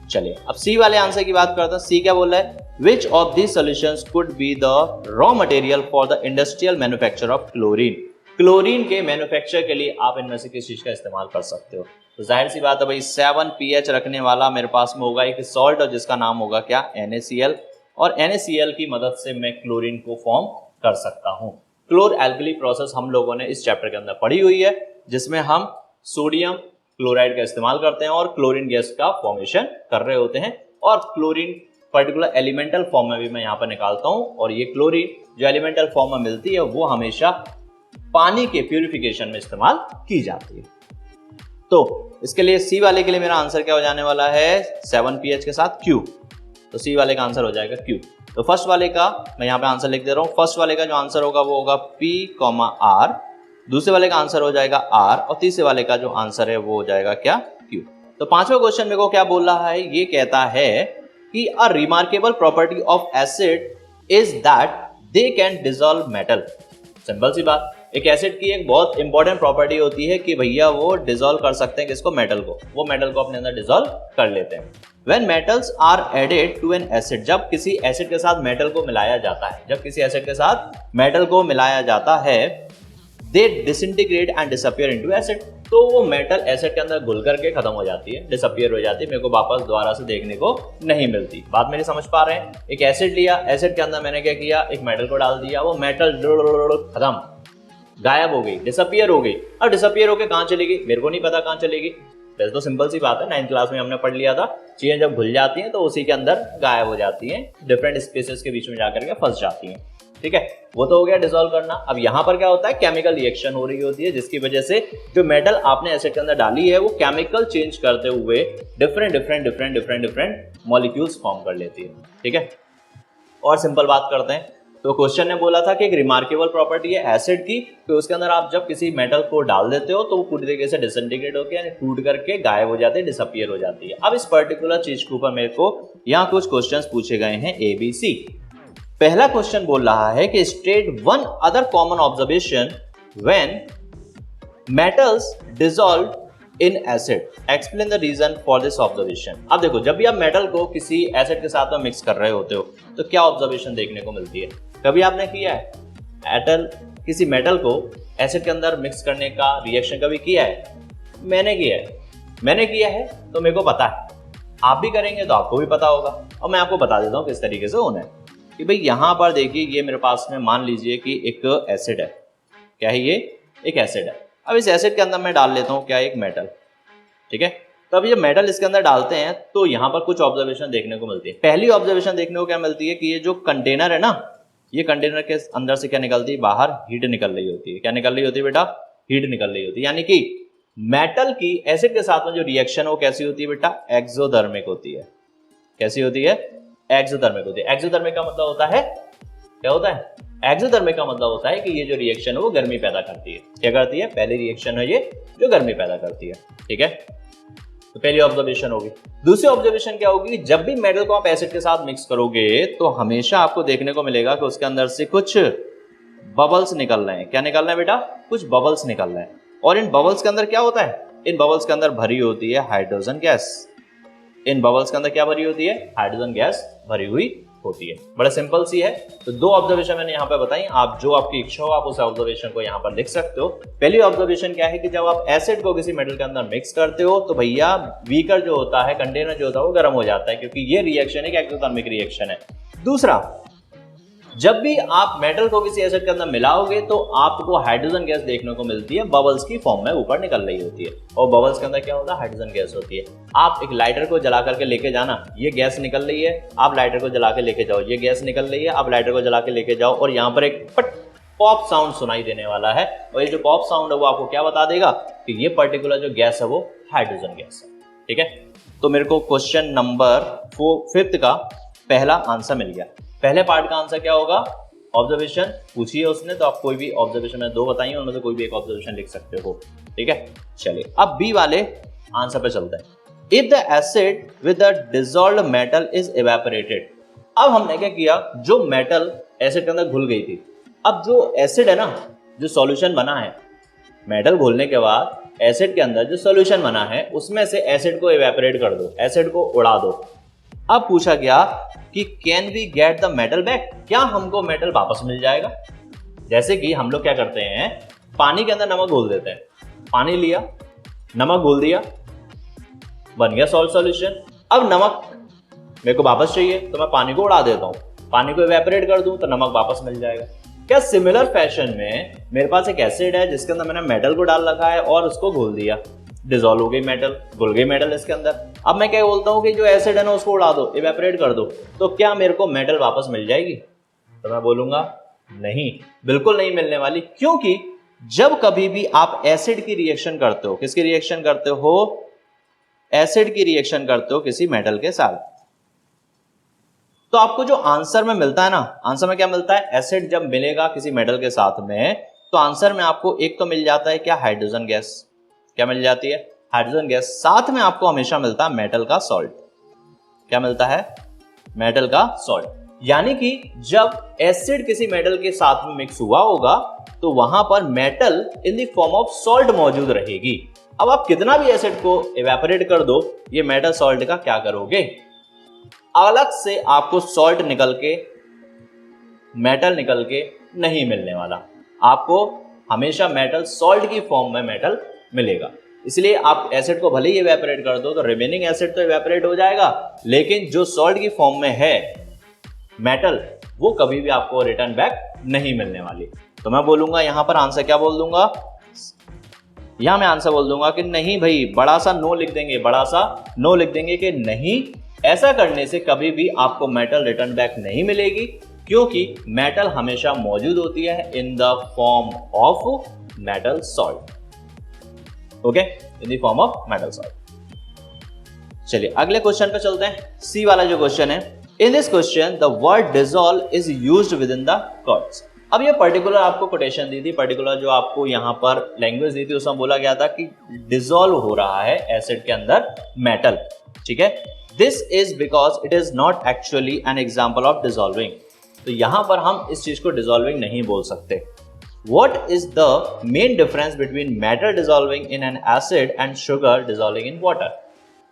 चलिए अब सी वाले आंसर की बात करते हैं। सी क्या बोल रहा है, which of these solutions could be the raw material for the industrial manufacture of chlorine. Chlorine के मैन्युफैक्चर के लिए आप इनमें से किस चीज का इस्तेमाल कर सकते हो। तो जाहिर सी बात है भाई, 7 pH रखने वाला मेरे पास में होगा एक सॉल्ट, और जिसका नाम होगा क्या, NaCl, और NaCl की मदद से मैं क्लोरीन को फॉर्म कर सकता हूँ। क्लोर एल्कली प्रोसेस हम लोगों ने इस चैप्टर के अंदर पढ़ी हुई है, जिसमें हम सोडियम क्लोराइड का इस्तेमाल करते हैं और क्लोरीन गैस का फॉर्मेशन कर रहे होते हैं। और क्लोरीन पर्टिकुलर एलिमेंटल फॉर्म में भी मैं यहाँ पर निकालता हूँ, और ये क्लोरीन जो एलिमेंटल फॉर्म में मिलती है वो हमेशा पानी के प्यूरिफिकेशन में इस्तेमाल की जाती है। तो इसके लिए सी वाले के लिए मेरा आंसर क्या हो जाने वाला है, 7 pH के साथ Q। तो सी वाले का आंसर हो जाएगा Q। तो फर्स्ट वाले का मैं यहाँ पे आंसर लिख दे रहा हूँ। फर्स्ट वाले का जो आंसर होगा वो होगा P, R, दूसरे वाले का आंसर हो जाएगा R, और तीसरे वाले का जो आंसर है वो हो जाएगा क्या, Q। तो पांचवा क्वेश्चन मेरे को क्या बोल रहा है, ये कहता है कि a remarkable property of acid is that they can dissolve metal. Simple सी बात, एक एसिड की एक बहुत इंपॉर्टेंट प्रॉपर्टी होती है कि भैया वो डिसॉल्व कर सकते हैं किसको, मेटल को। वो मेटल को अपने अंदर डिसॉल्व कर लेते हैं। When metals are added to an acid, जब किसी एसिड के साथ मेटल को मिलाया जाता है, जब किसी एसिड के साथ मेटल को मिलाया जाता है, they disintegrate and disappear into acid, तो वो मेटल एसिड के अंदर घुल करके खत्म हो जाती है, डिसअपियर हो जाती है, मेरे को वापस दोबारा से देखने को नहीं मिलती। बात मेरी समझ पा रहे हैं? एक एसिड लिया, एसिड के अंदर मैंने क्या किया, एक मेटल को डाल दिया, वो मेटल खत्म, गायब हो गई, डिसअपियर हो गई। अब डिसअपियर होकर कहाँ चलेगी मेरे को नहीं पता कहाँ चलेगी, वैसे तो सिंपल सी बात है, 9th क्लास में हमने पढ़ लिया था, चीजें जब घुल जाती हैं तो उसी के अंदर गायब हो जाती हैं, डिफरेंट स्पेसेस के बीच में जाकर के फंस जाती हैं। ठीक है, वो तो हो गया डिसॉल्व करना। अब यहाँ पर क्या होता है, केमिकल रिएक्शन हो रही होती है, जिसकी वजह से जो मेटल आपने एसिड के अंदर डाली है वो केमिकल चेंज करते हुए डिफरेंट मॉलिक्यूल्स फॉर्म कर लेती है। ठीक है, और सिंपल बात करते हैं, तो क्वेश्चन ने बोला था कि एक रिमार्केबल प्रॉपर्टी है एसिड की, तो उसके अंदर आप जब किसी मेटल को डाल देते हो तो वो पूरी तरीके से डिसइंटीग्रेट होकर यानी टूट करके गायब हो जाते हैं, डिसअपियर हो जाती है। अब इस पर्टिकुलर चीज के ऊपर मेरे को यहाँ कुछ क्वेश्चंस पूछे गए हैं ABC। पहला क्वेश्चन बोल रहा है कि state one other common observation when metals dissolve in acid, explain the reason for this observation. अब देखो, जब भी आप मेटल को किसी एसिड के साथ में मिक्स कर रहे होते हो तो क्या ऑब्जर्वेशन देखने को मिलती है? कभी आपने किया है किसी मेटल को एसिड के अंदर मिक्स करने का रिएक्शन कभी किया है? मैंने किया है तो मेरे को पता है, आप भी करेंगे तो आपको भी पता होगा। और मैं आपको बता देता हूँ किस तरीके से होना है कि भाई यहाँ पर देखिए, ये मेरे पास में मान लीजिए कि एक एसिड है। क्या है ये? एक एसिड है। अब इस एसिड के अंदर मैं डाल लेता हूँ क्या, एक मेटल। ठीक है, तो अब ये मेटल इसके अंदर डालते हैं तो यहाँ पर कुछ ऑब्जर्वेशन देखने को मिलती है। पहली ऑब्जर्वेशन देखने को क्या मिलती है कि ये जो कंटेनर है ना, ये कंटेनर के अंदर से क्या निकलती है, बाहर हीट निकल रही होती है। क्या निकल रही होती है बेटा? हीट निकल रही होती है। यानी कि मेटल की एसिड के साथ में जो रिएक्शन वो कैसी होती है बेटा? एक्सोथर्मिक होती है। कैसी होती है? एक्सोथर्मिक होती है। एक्सोथर्मिक का मतलब होता है, क्या होता है? एक्सोथर्मिक का मतलब होता है कि ये जो रिएक्शन है वो गर्मी पैदा करती है। क्या करती है? पहली रिएक्शन है ये जो गर्मी पैदा करती है। ठीक है, तो पहली ऑब्जर्वेशन होगी। दूसरी ऑब्जर्वेशन क्या होगी? जब भी मेटल को आप एसिड के साथ मिक्स करोगे तो हमेशा आपको देखने को मिलेगा कि उसके अंदर से कुछ बबल्स निकल रहे हैं। क्या निकल रहे हैं बेटा? कुछ बबल्स निकल रहे हैं। और इन बबल्स के अंदर क्या होता है? इन बबल्स के अंदर भरी होती है हाइड्रोजन गैस। इन बबल्स के अंदर क्या भरी होती है? हाइड्रोजन गैस भरी हुई होती है। बड़ा सिंपल सी है। तो दो ऑब्जर्वेशन मैंने यहाँ पे बताई, आप जो आपकी इच्छा हो आप उस ऑब्जर्वेशन को यहाँ पर लिख सकते हो। पहली ऑब्जर्वेशन क्या है कि जब आप एसिड को किसी मेटल के अंदर मिक्स करते हो तो भैया बीकर जो होता है, कंटेनर जो होता है वो गर्म हो जाता है, क्योंकि ये रिएक्शन एक एक्सोथर्मिक रिएक्शन है। दूसरा, जब भी आप मेटल को किसी एसिड के अंदर मिलाओगे तो आपको हाइड्रोजन गैस देखने को मिलती है, बबल्स की फॉर्म में ऊपर निकल रही होती है। और बबल्स के अंदर क्या होता है? हाइड्रोजन गैस होती है। आप एक लाइटर को जला करके लेके जाना, ये गैस निकल रही है, आप लाइटर को जला के लेके जाओ, ये गैस निकल रही है, आप लाइटर को जला के लेके जाओ, और यहाँ पर एक पट पॉप साउंड सुनाई देने वाला है। और ये जो पॉप साउंड है वो आपको क्या बता देगा कि ये पर्टिकुलर जो गैस है वो हाइड्रोजन गैस है। ठीक है, तो मेरे को क्वेश्चन नंबर 5th का पहला आंसर मिल गया। पहले पार्ट का आंसर क्या होगा? ऑब्जर्वेशन पूछी है उसने, तो आप कोई भी ऑब्जर्वेशन में दो बताइए, उनमें से कोई भी एक ऑब्जर्वेशन लिख सकते हो। ठीक है, चलिए अब बी वाले आंसर पे चलते हैं। If the acid with the dissolved metal is evaporated. अब हमने क्या किया, जो मेटल एसिड के अंदर घुल गई थी, अब जो एसिड है ना, जो सॉल्यूशन बना है, मेटल घुलने के बाद एसिड के अंदर जो सॉल्यूशन बना है उसमें से एसिड को इवेपोरेट कर दो, एसिड को उड़ा दो। अब पूछा गया कि can we get the metal back, क्या हमको मेटल वापस मिल जाएगा? जैसे कि हम लोग क्या करते हैं, पानी के अंदर नमक घोल देते हैं, पानी लिया, नमक घोल दिया, बन गया सॉल्ट सॉल्यूशन। अब नमक मेरे को वापस चाहिए तो मैं पानी को उड़ा देता हूं, पानी को इवेपोरेट कर दूं तो नमक वापस मिल जाएगा। क्या सिमिलर फैशन में मेरे पास एक एसिड है जिसके अंदर मैंने मेटल को डाल रखा है और उसको घोल दिया, डिसॉल्व हो गई मेटल, घुल गई मेटल इसके अंदर। अब मैं क्या बोलता हूँ कि जो एसिड है ना उसको उड़ा दो, इवेपोरेट कर दो, तो क्या मेरे को मेटल वापस मिल जाएगी? तो मैं बोलूंगा नहीं, बिल्कुल नहीं मिलने वाली। क्योंकि जब कभी भी आप एसिड की रिएक्शन करते हो, किसकी रिएक्शन करते हो? एसिड की रिएक्शन करते हो किसी मेटल के साथ, तो आपको जो आंसर में मिलता है ना, आंसर में क्या मिलता है? एसिड जब मिलेगा किसी मेटल के साथ में तो आंसर में आपको एक तो मिल जाता है क्या? Hydrogen gas. क्या मिल जाती है? Hydrogen gas. साथ में आपको हमेशा मिलता है मेटल का सॉल्ट। क्या मिलता है? मेटल का सॉल्ट। यानी कि जब एसिड किसी मेटल के साथ में मिक्स हुआ होगा तो वहां पर metal in the form of salt मौजूद रहेगी। अब आप कितना भी एसिड को इवेपोरेट कर दो, ये मेटल सॉल्ट का क्या करोगे, अलग से आपको सॉल्ट निकल के, मेटल निकल के नहीं मिलने वाला, आपको हमेशा मेटल सॉल्ट की फॉर्म में मेटल मिलेगा। इसलिए आप एसिड को भले ही इवेपोरेट कर दो तो रिमेनिंग एसिड तो इवेपोरेट हो जाएगा, लेकिन जो सॉल्ट की फॉर्म में है मेटल, वो कभी भी आपको रिटर्न बैक नहीं मिलने वाली। तो मैं बोलूंगा यहां पर आंसर क्या बोल दूंगा, यहां मैं आंसर बोल दूंगा कि नहीं भाई, बड़ा सा नो लिख देंगे, बड़ा सा नो लिख देंगे कि नहीं, ऐसा करने से कभी भी आपको मेटल रिटर्न बैक नहीं मिलेगी, क्योंकि मेटल हमेशा मौजूद होती है in the form of metal salt. Okay, in the form of metal salt. चलिए अगले क्वेश्चन पे चलते हैं। सी वाला जो क्वेश्चन है, in this question the word dissolve is used with in the curves. अब ये पर्टिकुलर आपको कोटेशन दी थी, पर्टिकुलर जो आपको यहाँ पर लैंग्वेज दी थी, उसमें बोला गया था कि डिसॉल्व हो रहा है एसिड के अंदर मेटल, ठीक है। This is because it is not actually an example of dissolving. तो यहां पर हम इस चीज को डिसॉल्विंग नहीं बोल सकते। What is the main difference between metal dissolving in an acid and sugar dissolving in water?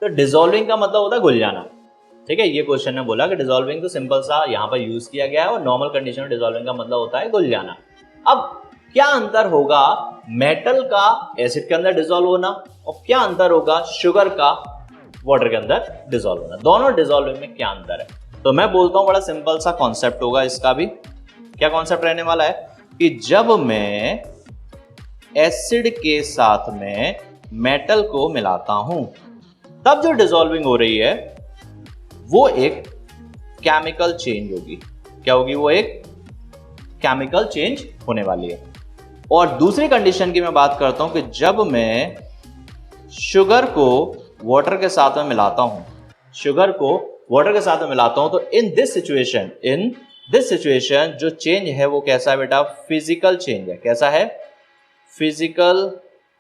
तो डिसॉल्विंग का मतलब होता है घुल जाना, ठीक है। ये क्वेश्चन ने बोला कि डिसॉल्विंग तो सिंपल सा यहाँ पर यूज किया गया है, और नॉर्मल कंडीशन में डिसॉल्विंग का मतलब होता है घुल जाना। अब क्या अंतर होगा मेटल का एसिड के अंदर डिसॉल्व होना, और क्या अंतर होगा शुगर का वाटर के अंदर डिसॉल्व होना, दोनों डिसॉल्विंग में क्या अंतर है। तो मैं बोलता हूं बड़ा सिंपल सा कॉन्सेप्ट होगा इसका भी। क्या कॉन्सेप्ट रहने वाला है कि जब मैं एसिड के साथ में मेटल को मिलाता हूं, तब जो डिसॉल्विंग हो रही है वो एक केमिकल चेंज होगी। क्या होगी, वो एक केमिकल चेंज होने वाली है। और दूसरी कंडीशन की मैं बात करता हूं कि जब मैं शुगर को वाटर के साथ में मिलाता हूं, शुगर को वाटर के साथ में मिलाता हूं, तो इन दिस सिचुएशन जो चेंज है वो कैसा है बेटा, फिजिकल चेंज है। कैसा है, फिजिकल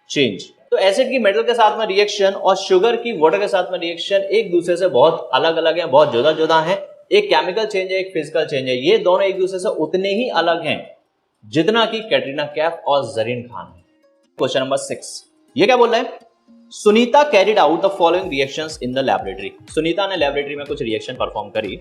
चेंज। तो एसिड की मेटल के साथ में रिएक्शन और शुगर की वाटर के साथ में रिएक्शन एक दूसरे से बहुत अलग अलग है, बहुत जुदा जुदा है। एक केमिकल चेंज है, एक फिजिकल चेंज है। ये दोनों एक दूसरे से उतने ही अलग हैं जितना कि कैटरीना कैफ और जरीन खान है। क्वेश्चन नंबर 6, ये क्या बोल रहा है, Sunita carried out the following reactions in the laboratory. Sunita ने लैबोरेटरी में कुछ रिएक्शन परफॉर्म करी,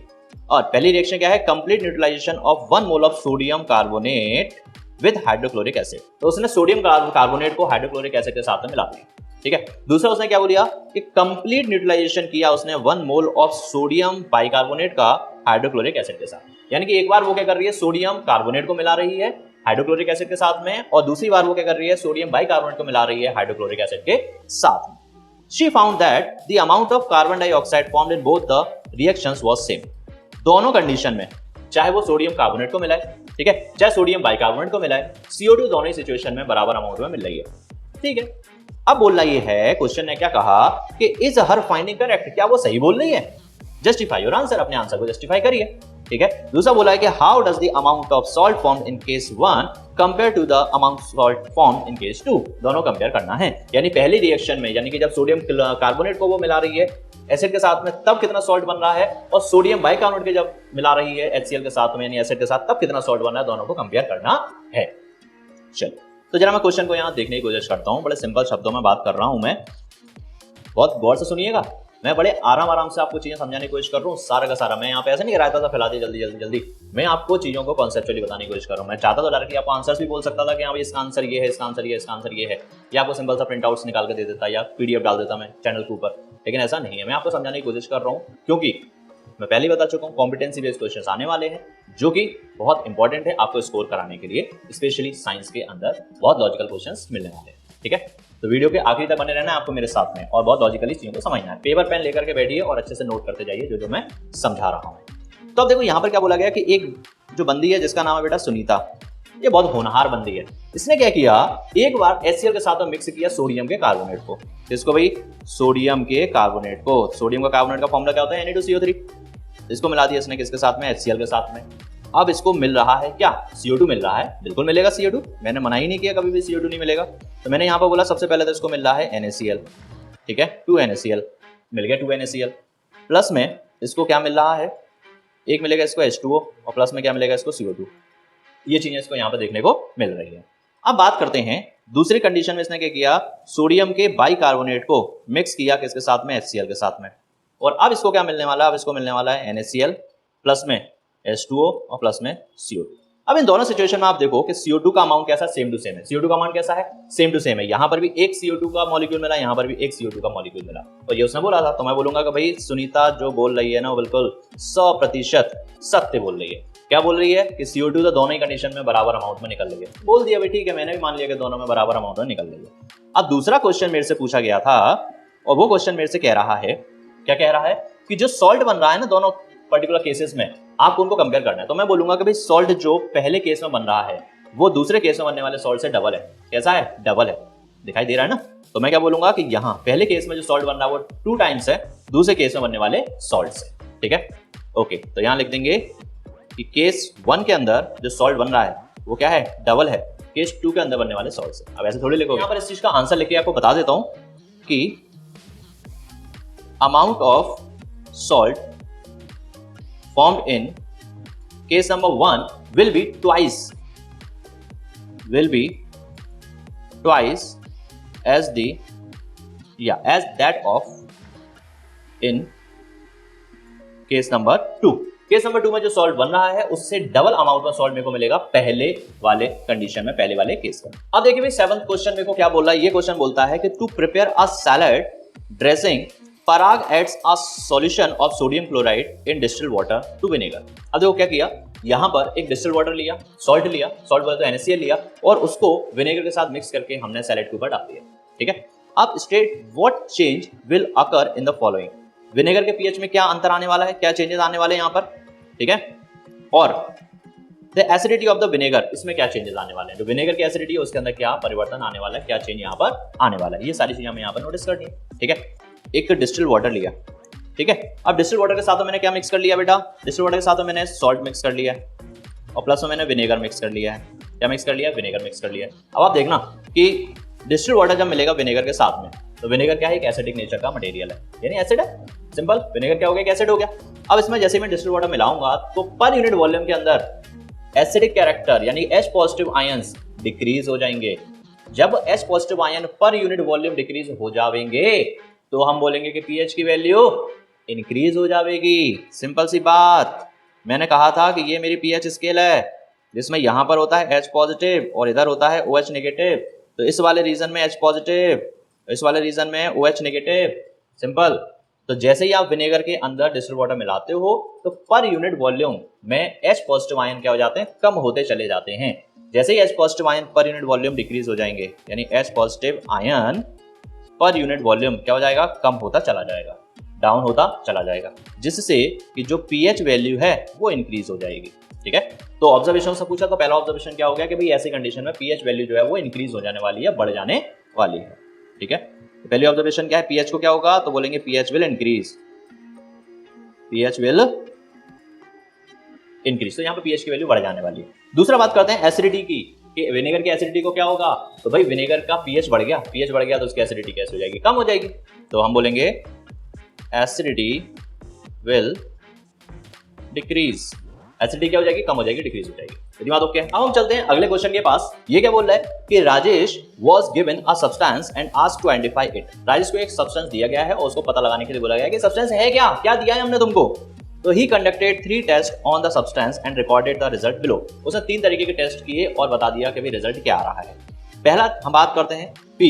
और पहली रिएक्शन क्या है, complete neutralization of 1 mole of sodium carbonate with hydrochloric acid. तो उसने सोडियम कार्बोनेट को हाइड्रोक्लोरिक एसिड के साथ में मिला दिया, ठीक है। दूसरा उसने क्या बोलिया कि कंप्लीट न्यूट्रलाइजेशन किया उसने 1 मोल ऑफ सोडियम बाइकार्बोनेट का हाइड्रोक्लोरिक एसिड के साथ। यानी कि एक बार वो क्या कर रही है, सोडियम कार्बोनेट को मिला रही है हाइड्रोक्लोरिक एसिड के साथ में, और दूसरी बार वो क्या कर रही है, सोडियम बाइकार्बोनेट को मिला रही है हाइड्रोक्लोरिक एसिड के साथ में। She found that the amount of carbon dioxide formed in both the reactions was same। दोनों कंडीशन में, चाहे वो सोडियम कार्बोनेट को मिलाए, ठीक है, चाहे सोडियम बाइकार्बोनेट को मिलाए, CO2 दोनों ही सिचुएशन में बराबर अमाउंट में मिल रही है, ठीक है। अब बोलना ये है, क्वेश्चन ने क्या कहा कि इज हर फाइंडिंग करेक्ट, क्या वो सही बोल रही है, जस्टिफाई योर आंसर, अपने आंसर को जस्टिफाई करिए, ठीक है। दूसरा बोला है कि how does the amount of salt formed in case 1 compare to the amount salt formed in case 2। दोनों कंपेयर करना है। यानी पहली रिएक्शन में, यानी कि जब सोडियम कार्बोनेट को वो मिला रही है एसिड के साथ में, तब कितना सॉल्ट बन रहा है, और सोडियम बाइकार्बोनेट के जब मिला रही है HCl के साथ में यानी एसिड के साथ, तब कितना सॉल्ट बन रहा है, दोनों को कंपेयर करना है। चलो तो जरा मैं क्वेश्चन को यहाँ देखने की कोशिश करता हूँ। बड़े सिंपल शब्दों में बात कर रहा हूँ मैं, बहुत गौर से सुनिएगा। मैं बड़े आराम से आपको चीजें समझाने की कोशिश कर रहा हूँ, सारा का सारा। मैं यहाँ पे ऐसे नहीं रायता था फैला दिया जल्दी। मैं आपको चीजों को कॉन्सेप्चुअली बताने की कोशिश कर रहा हूँ। मैं चाहता तो डायरेक्टली आपको आंसर्स भी बोल सकता था कि हाँ इसका आंसर ये है, इसका आंसर ये है, इसका आंसर ये है, या आपको सिंपल सा प्रिंट आउट्स निकाल के दे देता, या PDF डाल देता मैं चैनल के ऊपर, लेकिन ऐसा नहीं है। मैं आपको समझाने की कोशिश कर रहा हूँ, क्योंकि मैं पहले बता चुका हूँ कॉम्पिटेंसी बेस्ड क्वेश्चंस आने वाले हैं, जो कि बहुत इंपॉर्टेंट है आपको स्कोर कराने के लिए, स्पेशली साइंस के अंदर बहुत लॉजिकल क्वेश्चंस मिलने वाले हैं, ठीक है। तो वीडियो के आखिरी तक बने रहना है आपको मेरे साथ में, और बहुत लॉजिकली चीजों को समझना है। पेपर पेन लेकर के बैठिए और अच्छे से नोट करते जाइए जो मैं समझा रहा हूँ। तो अब देखो यहाँ पर क्या बोला गया कि एक जो बंदी है जिसका नाम है बेटा सुनीता, ये बहुत होनहार बंदी है। इसने क्या किया, एक बार HCl के साथ में मिक्स किया सोडियम के कार्बोनेट को। इसको भाई सोडियम के कार्बोनेट को, सोडियम का कार्बोनेट का फॉर्मूला क्या होता है, Na2CO3। इसको मिला दिया इसने किसके साथ में, HCl के साथ में। अब इसको मिल रहा है क्या, CO2 मिल रहा है, बिल्कुल मिलेगा CO2, मैंने मना ही नहीं किया कभी भी CO2 नहीं मिलेगा। तो मैंने यहाँ पर बोला सबसे पहले तो इसको मिल रहा है NaCl, ठीक है, 2NaCl मिल गया, 2NaCl प्लस में इसको क्या मिल रहा है, एक मिलेगा इसको H2O, और प्लस में क्या मिलेगा इसको CO2। ये चीजें इसको यहाँ पर देखने को मिल रही है। अब बात करते हैं दूसरी कंडीशन में इसने क्या किया, सोडियम के बाइकार्बोनेट को मिक्स किया किसके साथ में, HCl के साथ में, और अब इसको क्या मिलने वाला है, अब इसको मिलने वाला है NaCl प्लस में H2O और प्लस में CO2। अब इन दोनों सिचुएशन में आप देखो कि CO2 का अमाउंट कैसा, सेम टू सेम है। CO2 का अमाउंट कैसा है, सेम टू सेम है। यहाँ पर भी एक CO2 का मॉलिक्यूल मिला, यहाँ पर भी एक CO2 का मॉलिक्यूल मिला, और ये उसने बोला था। तो मैं बोलूंगा कि भाई सुनीता जो बोल रही है ना, बिल्कुल 100% सत्य बोल रही है। क्या बोल रही है कि CO2 तो दोनों ही कंडीशन में बराबर अमाउंट में निकल रही है। बोल दिया भाई, ठीक है, मैंने भी मान लिया कि दोनों में बराबर अमाउंट में निकल रही है। अब दूसरा क्वेश्चन मेरे से पूछा गया था, और वो क्वेश्चन मेरे से कह रहा है, क्या कह रहा है कि जो सॉल्ट बन रहा है ना दोनों पर्टिकुलर केसेस में, आपको उनको कंपेयर करना है। तो मैं बोलूंगा कि भाई सॉल्ट जो पहले केस में बन रहा है वो दूसरे केस में बनने वाले सॉल्ट से डबल है। कैसा है, डबल है, दिखाई दे रहा है ना। तो मैं क्या बोलूंगा कि यहाँ पहले केस में जो सॉल्ट बन रहा है वो 2 टाइम्स है दूसरे केस में बनने वाले सॉल्ट से। ठीक है, ओके। तो यहाँ लिख देंगे कि केस 1 के अंदर जो सॉल्ट बन रहा है वो क्या है, डबल है केस 2 के अंदर बनने वाले सॉल्ट से। अब ऐसे थोड़ी लिखोगे। यहाँ पर इस चीज का आंसर लिख के आपको बता देता हूं कि amount of salt formed in case number 1 will be twice as that of in case number 2। Case number 2 में जो सॉल्ट बन रहा है उससे डबल अमाउंट में सॉल्ट मेरे को मिलेगा पहले वाले कंडीशन में, पहले वाले केस में। अब देखिए भाई 7th क्वेश्चन मेरे को क्या बोल रहा है। ये क्वेश्चन बोलता है कि to prepare a salad dressing, Parag adds a solution of sodium chloride in distilled water to vinegar. अब देखो क्या किया, यहाँ पर एक डिस्टिल्ड वाटर लिया, सॉल्ट बोले तो NaCl लिया, और उसको विनेगर के साथ मिक्स करके हमने सैलेड के ऊपर डाल दिया। ठीक है, अब state what change will occur in the following. Vinegar के पीएच में क्या अंतर आने वाला है, क्या चेंजेस आने वाले हैं यहाँ पर। ठीक है, और the acidity of the vinegar, इसमें क्या चेंजेस आने वाले हैं। जो विनेगर की एसिडिटी है उसके अंदर क्या परिवर्तन आने वाला है, क्या चेंज यहाँ पर आने वाला है, ये सारी चीजें हमें यहाँ पर नोटिस करनी है। ठीक है, एक डिस्टिल्ड वाटर लिया। ठीक है, अब डिस्टिल्ड वाटर के साथ तो मैंने क्या मिक्स कर लिया बेटा, डिस्टिल्ड वाटर के साथ तो मैंने सॉल्ट मिक्स कर लिया है, और प्लस में मैंने विनेगर मिक्स कर लिया है। क्या मिक्स कर लिया, विनेगर मिक्स कर लिया है। अब आप देखना कि डिस्टिल्ड वाटर जब मिलेगा विनेगर के साथ में, तो विनेगर क्या है, एक एसिडिक नेचर का मटेरियल है, यानी एसिड है। सिंपल, विनेगर क्या हो गया, एक एसिड हो गया। अब इसमें जैसे मैं डिस्टिल्ड वाटर मिलाऊंगा तो पर यूनिट वॉल्यूम के अंदर एसिडिक कैरेक्टर यानी H पॉजिटिव आयंस डिक्रीज हो जाएंगे। जब H पॉजिटिव आयन पर यूनिट वॉल्यूम डिक्रीज हो जाएंगे तो हम बोलेंगे कि पीएच की वैल्यू इंक्रीज हो जाएगी। सिंपल सी बात, मैंने कहा था कि ये मेरी पीएच स्केल है जिसमें यहां पर होता है H पॉजिटिव और इधर होता है OH नेगेटिव। तो इस वाले रीजन में H पॉजिटिव, इस वाले रीजन में OH नेगेटिव। सिंपल। तो जैसे ही आप विनेगर के अंदर डिस्टिल्ड वाटर मिलाते हो तो पर यूनिट वॉल्यूम में H पॉजिटिव आयन क्या हो जाते हैं, कम होते चले जाते हैं। जैसे ही H पॉजिटिव आयन पर यूनिट वॉल्यूम डिक्रीज हो जाएंगे, यानी H पॉजिटिव आयन पर यूनिट वॉल्यूम क्या हो जाएगा, कम होता चला जाएगा, डाउन होता चला जाएगा, जिससे कि जो पीएच वैल्यू है वो इंक्रीज हो जाएगी। ठीक है, तो ऑब्जर्वेशन से पूछा तो पहला ऑब्जर्वेशन क्या हो गया कि भाई ऐसी कंडीशन में पीएच वैल्यू जो है वो इंक्रीज हो जाने वाली है, बढ़ जाने वाली है। ठीक है, तो पहली ऑब्जर्वेशन क्या है, पीएच को क्या होगा, तो बोलेंगे pH will increase, pH will increase. तो यहाँ पे पीएच की वैल्यू बढ़ जाने वाली है। दूसरा बात करते हैं एसिडिटी की, कि विनेगर की एसिडिटी को क्या होगा, तो भाई विनेगर का पीएच बढ़ गया, पीएच बढ़ गया तो उसकी एसिडिटी कैसे हो जाएगी, कम हो जाएगी। तो हम बोलेंगे एसिडिटी विल डिक्रीज, एसिडिटी क्या हो जाएगी, कम हो जाएगी, डिक्रीज हो जाएगी। यदि बात ओके। अब हम चलते हैं अगले क्वेश्चन के पास। ये क्या बोल रहा है कि Rajesh was given a substance and asked to identify it. Rajesh को एक सब्सटेंस दिया गया है और उसको पता लगाने के लिए बोला गया है कि सब्सटेंस है क्या, क्या दिया है हमने तुमको। तो he conducted 3 test on the substance and recorded the result below. उसने 3 तरीके के टेस्ट किए और बता दिया कि भाई रिजल्ट क्या आ रहा है। पहला हम बात करते हैं P,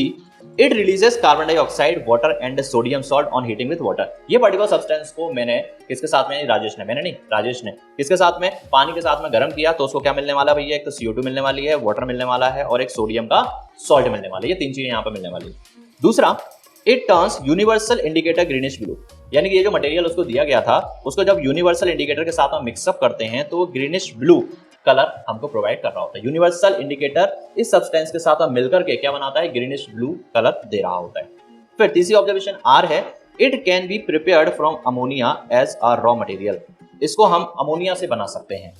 it releases carbon dioxide, water and sodium salt on heating with water. ये पर्टिकुलर सब्सटेंस को मैंने किसके साथ में, राजेश ने, मैंने नहीं, राजेश ने किसके साथ में, पानी के साथ में गर्म किया तो उसको क्या मिलने वाला भैया, एक तो CO2 मिलने वाली है, वाटर मिलने वाला है और एक सोडियम का सॉल्ट मिलने वाला है। ये 3 चीजें यहाँ पे मिलने वाली है। दूसरा, it turns universal indicator greenish blue, यानी कि ये जो मटेरियल उसको दिया गया था उसको जब यूनिवर्सल इंडिकेटर के साथ में मिक्सअप करते हैं तो ग्रीनिश ब्लू कलर हमको प्रोवाइड कर रहा होता है। यूनिवर्सल इंडिकेटर इस सब्सटेंस के साथ में मिलकर के क्या बनाता है, ग्रीनिश ब्लू कलर दे रहा होता है। फिर तीसरी ऑब्जर्वेशन आर है, it can be prepared from ammonia as a raw material. इसको हम अमोनिया से बना सकते हैं।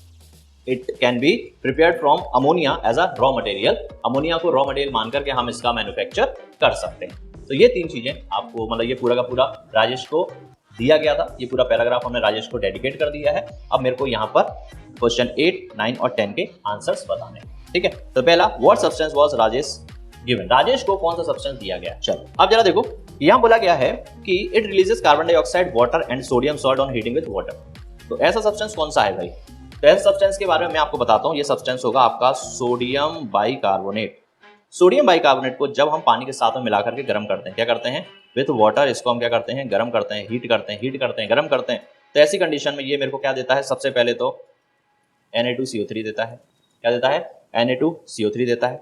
It can be prepared from ammonia as a raw material. Ammonia को रॉ मटेरियल मान करके हम इसका मैन्युफैक्चर कर सकते हैं। तो ये 3 चीजें आपको, मतलब ये पूरा का पूरा राजेश को दिया गया था। ये पूरा पैराग्राफ हमने राजेश को डेडिकेट कर दिया है। अब मेरे को यहाँ पर क्वेश्चन 8, 9 और 10 के आंसर्स बताने हैं। ठीक है, तो पहला what substance was Rajesh given, Rajesh को कौन सा सब्सटेंस दिया गया। चलो अब जरा देखो, यहाँ बोला गया है कि it releases carbon dioxide water and sodium salt on heating with water. तो ऐसा सब्सटेंस कौन सा है भाई? तो ऐसे सब्सटेंस के बारे में मैं आपको बताता हूँ। ये सब्सटेंस होगा आपका सोडियम बाइकार्बोनेट। सोडियम बाइकार्बोनेट को जब हम पानी के साथ में मिला करके गर्म करते हैं, क्या करते हैं विथ वाटर, इसको हम क्या करते हैं गर्म करते हैं, हीट करते हैं, गर्म करते हैं। तो ऐसी कंडीशन में ये मेरे को क्या देता है, सबसे पहले तो Na2CO3 देता है। क्या देता है? Na2CO3 देता है।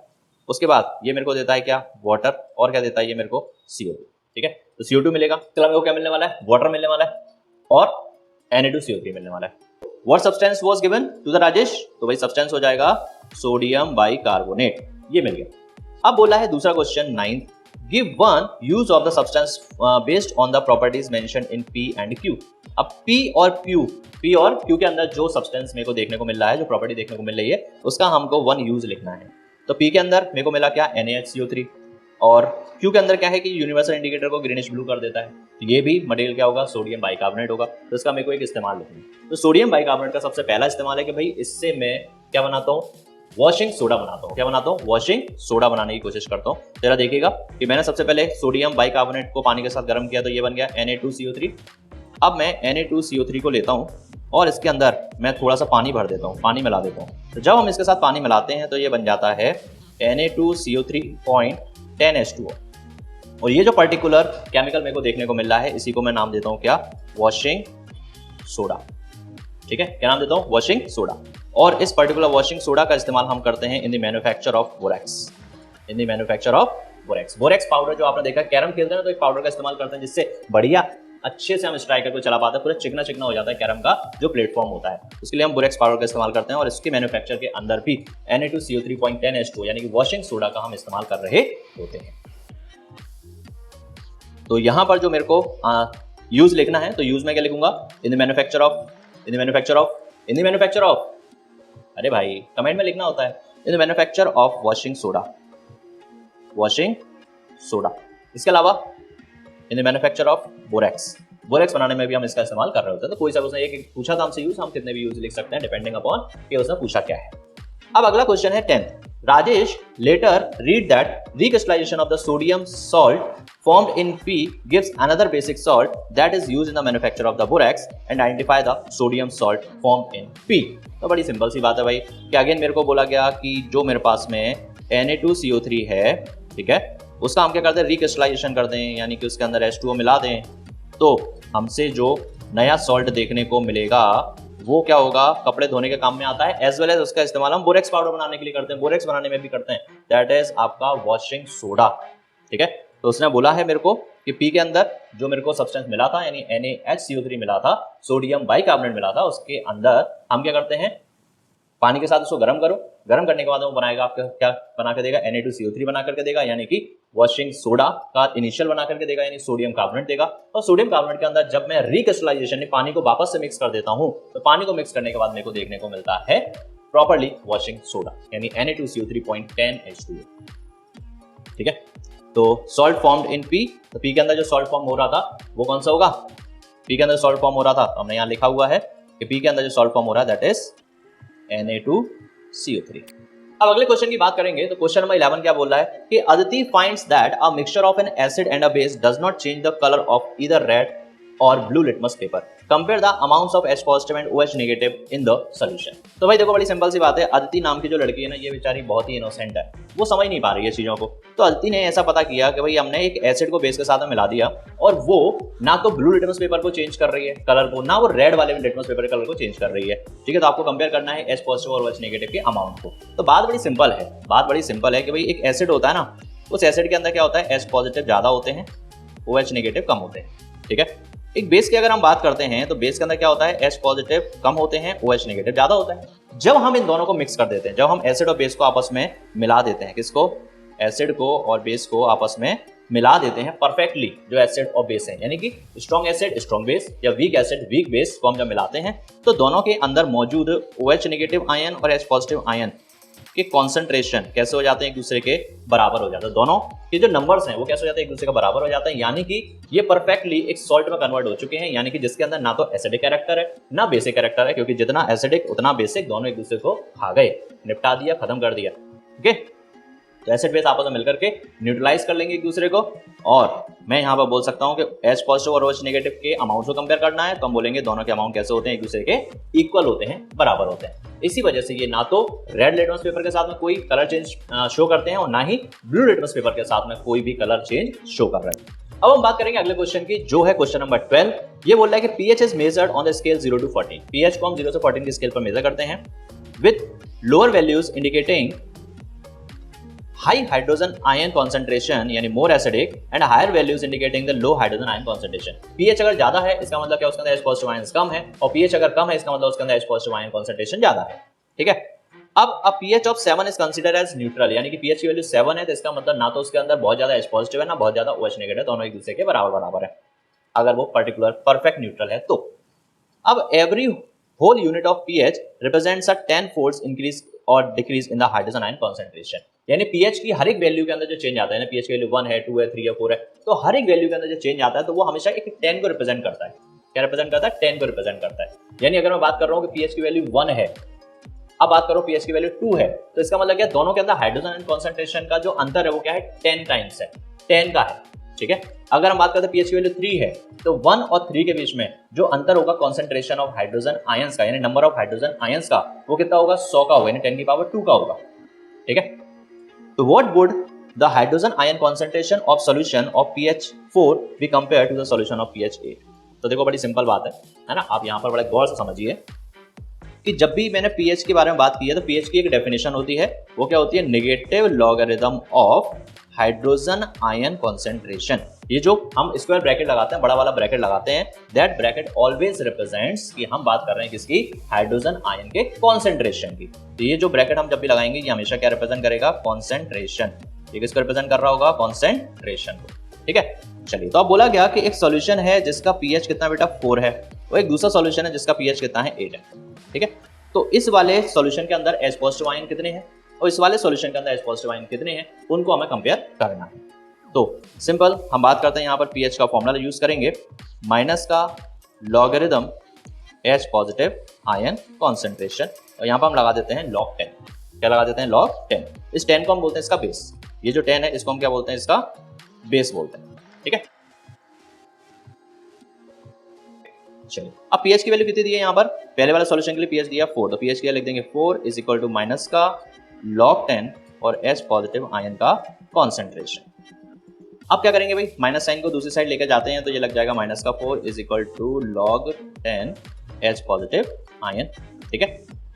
उसके बाद ये मेरे को देता है क्या, वाटर, और क्या देता है ये मेरे को CO2। ठीक है, तो CO2 मिलेगा, चलो मेरे को क्या मिलने वाला है, वाटर मिलने वाला है और Na2CO3 मिलने वाला है। What substance was given to the Rajesh? तो भाई सब्सटेंस हो जाएगा सोडियम बाइकार्बोनेट, ये मिल गया। अब बोला है दूसरा question 9th, give one use of the substance based on the properties mentioned in P and Q। अब P और Q के अंदर जो सब्सटेंस मेरे को देखने को मिल रहा है, जो प्रॉपर्टी देखने को मिल रही है, उसका हमको वन यूज लिखना है। तो P के अंदर मेरे को मिला क्या, NaHCO3, और Q के अंदर क्या है कि यूनिवर्सल इंडिकेटर को ग्रीनिश ब्लू कर देता है। तो ये भी मटेरियल क्या होगा, सोडियम बाइकार्बोनेट होगा। तो इसका मेरे को एक इस्तेमाल लिखना है। तो सोडियम बाइकार्बोनेट का सबसे पहला इस्तेमाल है कि भाई इससे मैं क्या बनाता हूँ, वॉशिंग सोडा बनाता हूँ। क्या बनाता हूँ, वॉशिंग सोडा बनाने की कोशिश करता हूँ। जरा देखिएगा कि मैंने सबसे पहले सोडियम बाइकार्बोनेट को पानी के साथ गर्म किया, तो ये बन गया Na2CO3। अब मैं Na2CO3 को लेता हूँ और इसके अंदर मैं थोड़ा सा पानी भर देता हूँ, पानी मिला देता हूँ। तो जब हम इसके साथ पानी मिलाते हैं तो ये बन जाता है Na2CO3.10H2O। और ये जो पर्टिकुलर केमिकल मेरे को देखने को मिल रहा है, इसी को मैं नाम देता हूँ क्या, वॉशिंग सोडा। ठीक है, क्या नाम देता हूँ, वॉशिंग सोडा। और इस पर्टिकुलर वॉशिंग सोडा का इस्तेमाल हम करते हैं in the manufacture of borax. In the manufacture of borax. Borax powder जो आपने देखा, कैरम खेलते हैं तो एक पाउडर का इस्तेमाल करते हैं जिससे बढ़िया अच्छे से हम स्ट्राइकर को चला पाते हैं, पूरा चिकना चिकना हो जाता है कैरम का जो प्लेटफॉर्म होता है। उसके लिए हम बोरेक्स पाउडर का इस्तेमाल करते हैं और इसके मैन्युफैक्चर के अंदर भी Na2CO3.10H2 यानी कि वॉशिंग सोडा का हम इस्तेमाल कर रहे होते हैं। तो यहां पर जो मेरे को यूज लिखना है, तो यूज में क्या लिखूंगा, इन द मैन्युफैक्चर ऑफ, अरे भाई कमेंट में लिखना होता है, in the manufacture of washing soda. इसके अलावा in the manufacture of borax बनाने में भी हम इसका इस्तेमाल कर रहे होते हैं। तो कोई सा उसने एक पूछा था हमसे यूज, हम कितने भी यूज लिख सकते हैं डिपेंडिंग अपॉन कि उसने पूछा क्या है। अब अगला क्वेश्चन है 10th, Rajesh later read that recrystallization of the sodium salt formed in P gives another basic salt that is used in the manufacture of the borax and identify the sodium salt formed in P। तो बड़ी simple सी बात है भाई कि again मेरे को बोला गया कि जो मेरे पास में Na2CO3 है, ठीक है, उसका हम क्या करते हैं, रिक्रिस्टलाइजेशन कर दें, यानी कि उसके अंदर H2O मिला दें। तो हमसे जो नया सॉल्ट देखने को मिलेगा वो क्या होगा, कपड़े धोने के काम में आता है, एज वेल एज उसका इस्तेमाल हम बोरेक्स पाउडर बनाने के लिए करते हैं, बोरेक्स बनाने में भी करते हैं, दैट इज आपका वॉशिंग सोडा। ठीक है, तो उसने बोला है मेरे को कि P के अंदर जो मेरे को सब्सटेंस मिला था, यानी NaHCO3 मिला था, सोडियम बाइकार्बोनेट मिला था, उसके अंदर हम क्या करते हैं, पानी के साथ उसको गर्म करो, गर्म करने के बाद वो बनाएगा आपका क्या बना के देगा, Na2CO3 बना करके देगा, यानी कि वॉशिंग सोडा का इनिशियल बना करके देगा, यानी सोडियम कार्बोनेट देगा। और सोडियम कार्बोनेट के अंदर जब मैं रिक्रिस्टलाइजेशन पानी को वापस से मिक्स कर देता हूं, तो पानी को मिक्स करने के बाद मेरे को देखने को मिलता है प्रॉपर्ली वॉशिंग सोडा, यानी Na2CO3.10H2O। ठीक है, तो सॉल्ट फॉर्म्ड इन P, तो P के अंदर जो सॉल्ट फॉर्म हो रहा था वो कौन सा होगा, P के अंदर सॉल्ट फॉर्म हो रहा था, तो हमने यहाँ लिखा हुआ है कि P के अंदर जो सॉल्ट फॉर्म हो रहा है दैट इज Na2CO3। अब अगले क्वेश्चन की बात करेंगे, तो क्वेश्चन नंबर 11 क्या बोल रहा है कि Aditi finds that a mixture of an acid and a base does not change the colour of either red or blue litmus paper, compare the amounts of H positive and OH negative in the solution. तो भाई देखो बड़ी simple सी बात है, अदिति नाम की जो लड़की है ना, ये बेचारी बहुत ही इनोसेंट है, वो समझ नहीं पा रही है चीजों को। तो अदिति ने ऐसा पता किया कि भाई हमने एक एसिड को बेस के साथ में मिला दिया और वो ना तो ब्लू लिटमस पेपर को चेंज कर रही है कलर को, ना वो रेड वाले लिटमस पेपर के कलर को चेंज कर रही है। ठीक है, तो आपको कंपेयर करना है H पॉजिटिव और OH नेगेटिव के अमाउंट को। तो बात बड़ी सिंपल है कि भाई एक एसिड होता है ना, उस एसिड के अंदर क्या होता है, H पॉजिटिव ज्यादा होते हैं, OH नेगेटिव कम होते हैं। ठीक है, एक बेस की अगर हम बात करते हैं तो बेस के अंदर क्या होता है, H पॉजिटिव कम होते हैं, OH नेगेटिव ज्यादा होता है। जब हम इन दोनों को मिक्स कर देते हैं, जब हम एसिड और बेस को आपस में मिला देते हैं, किसको, एसिड को और बेस को आपस में मिला देते हैं परफेक्टली, जो एसिड और बेस है, यानी कि स्ट्रॉन्ग एसिड स्ट्रॉन्ग बेस या वीक एसिड वीक बेस को हम जब मिलाते हैं, तो दोनों के अंदर मौजूद OH नेगेटिव आयन और H पॉजिटिव आयन के कॉन्सेंट्रेशन कैसे हो जाते हैं, एक दूसरे के बराबर हो जाते हैं। दोनों के जो नंबर्स हैं वो कैसे हो जाते हैं, एक दूसरे के बराबर हो जाते हैं, यानी कि ये परफेक्टली एक सॉल्ट में कन्वर्ट हो चुके हैं, यानी कि जिसके अंदर ना तो एसिडिक कैरेक्टर है ना बेसिक कैरेक्टर है, क्योंकि जितना एसिडिक उतना बेसिक दोनों एक दूसरे को खा गए, निपटा दिया, खत्म कर दिया। ओके, तो एसिड बेस आपस में मिलकर के न्यूट्रलाइज कर लेंगे एक दूसरे को। और मैं यहाँ पर बोल सकता हूँ कि एच पॉजिटिव और OH नेगेटिव के अमाउंट को कंपेयर करना है, तो हम बोलेंगे दोनों के अमाउंट कैसे होते हैं, एक दूसरे के इक्वल होते हैं, बराबर होते हैं। इसी वजह से ये ना तो रेड लिटमस पेपर के साथ में कोई कलर चेंज शो करते हैं और ना ही ब्लू लिटमस पेपर के साथ में कोई भी कलर चेंज शो कर रहे हैं। अब हम बात करेंगे अगले क्वेश्चन की, जो है क्वेश्चन नंबर 12। ये बोल रहा है कि pH is measured on the scale 0 to 14। PH को हम 0 से 14 की स्केल पर मेजर करते हैं with lower values indicating high hydrogen ion concentration यानी more acidic and higher values indicating the low hydrogen ion concentration. PH अगर ज्यादा है इसका मतलब क्या, उसके अंदर H पॉजिटिव आयंस कम है, और पीएच अगर कम है इसका मतलब उसके अंदर H पॉजिटिव आयन कॉन्सेंट्रेशन ज्यादा है। ठीक है, अब pH of 7 is considered as neutral, यानी कि पीएच की वैल्यू 7 है तो इसका मतलब ना तो उसके अंदर बहुत ज्यादा H पॉजिटिव है ना बहुत ज्यादा OH नेगेटिव, दोनों एक दूसरे के बराबर बराबर है अगर वो पर्टिकुलर परफेक्ट न्यूट्रल है तो। अब every whole unit of pH represents a 10 folds increase or decrease in the hydrogen ion concentration, यानी पीएच की हर एक वैल्यू के अंदर जो चेंज आता है ना, पीएच की वैल्यू 1 है 2 है 3 है 4 है, तो हर एक वैल्यू के अंदर जो चेंज आता है तो वो हमेशा एक 10 को रिप्रेजेंट करता है। क्या रिप्रेजेंट करता है, 10 को रिप्रेजेंट करता है। यानी अगर मैं बात कर रहा हूँ कि पीएच की वैल्यू 1 है, अब बात करो पीएच की वैल्यू 2 है, तो इसका मतलब क्या, दोनों के अंदर हाइड्रोजन आयन कॉन्सेंट्रेशन का जो अंतर है वो क्या है, 10 टाइम्स है, 10 का है। ठीक है, अगर हम बात करते हैं पीएच की वैल्यू 3 है तो 1 और 3 के बीच में जो अंतर होगा कॉन्सेंट्रेशन ऑफ हाइड्रोजन आयंस का, यानी नंबर ऑफ हाइड्रोजन आयंस का, वो कितना होगा, 100 का होगा, यानी 10 की पावर 2 का होगा। ठीक है, तो what would the hydrogen ion concentration of solution of pH4 be compare to the solution of pH8। तो देखो बड़ी सिंपल बात है ना, आप यहाँ पर बड़े गौर से समझिए कि जब भी मैंने pH के बारे में बात की है तो pH की एक डेफिनेशन होती है, वो क्या होती है, negative logarithm of hydrogen ion concentration. ये जो हम स्क्वायर ब्रैकेट लगाते हैं, बड़ा वाला ब्रैकेट लगाते हैं, दैट ब्रैकेट ऑलवेज रिप्रेजेंट्स कि हम बात कर रहे हैं किसकी, हाइड्रोजन आयन के कॉन्सेंट्रेशन की। तो ये जो ब्रैकेट हम जब भी लगाएंगे ये हमेशा क्या रिप्रेजेंट करेगा, कॉन्सेंट्रेशन। ये किसको रिप्रेजेंट कर रहा होगा, कॉन्सेंट्रेशन को। ठीक है, चलिए, तो अब बोला गया कि एक सॉल्यूशन है जिसका पीएच कितना बेटा 4 है, और एक दूसरा सॉल्यूशन है जिसका पीएच कितना है 8 है। ठीक है, तो इस वाले सॉल्यूशन के अंदर H पॉजिटिव आयन कितने हैं और इस वाले सॉल्यूशन के अंदर H पॉजिटिव आयन कितने हैं, उनको हमें कंपेयर करना है। तो सिंपल हम बात करते हैं यहाँ पर pH का फॉर्मूला यूज करेंगे, माइनस का logarithm H positive ion concentration, और यहाँ पर हम लगा देते हैं log 10। क्या लगा देते हैं, log 10। इस 10 को हम बोलते हैं इसका बेस, ये जो 10 है इसको हम क्या बोलते हैं, इसका बेस बोलते हैं। ठीक है, चलिए, अब pH की वैल्यू कितनी दी है यहाँ पर, पहले वाले सॉल्यूशन के लिए pH दिया 4, तो pH की लिख देंगे 4 इज इक्वल टू माइनस का log 10 और H पॉजिटिव आयन का कॉन्सेंट्रेशन। अब क्या करेंगे भाई, माइनस साइन को दूसरी साइड लेकर जाते हैं तो ये लग जाएगा माइनस का 4 is equal to log 10 H positive ion. ठीक है,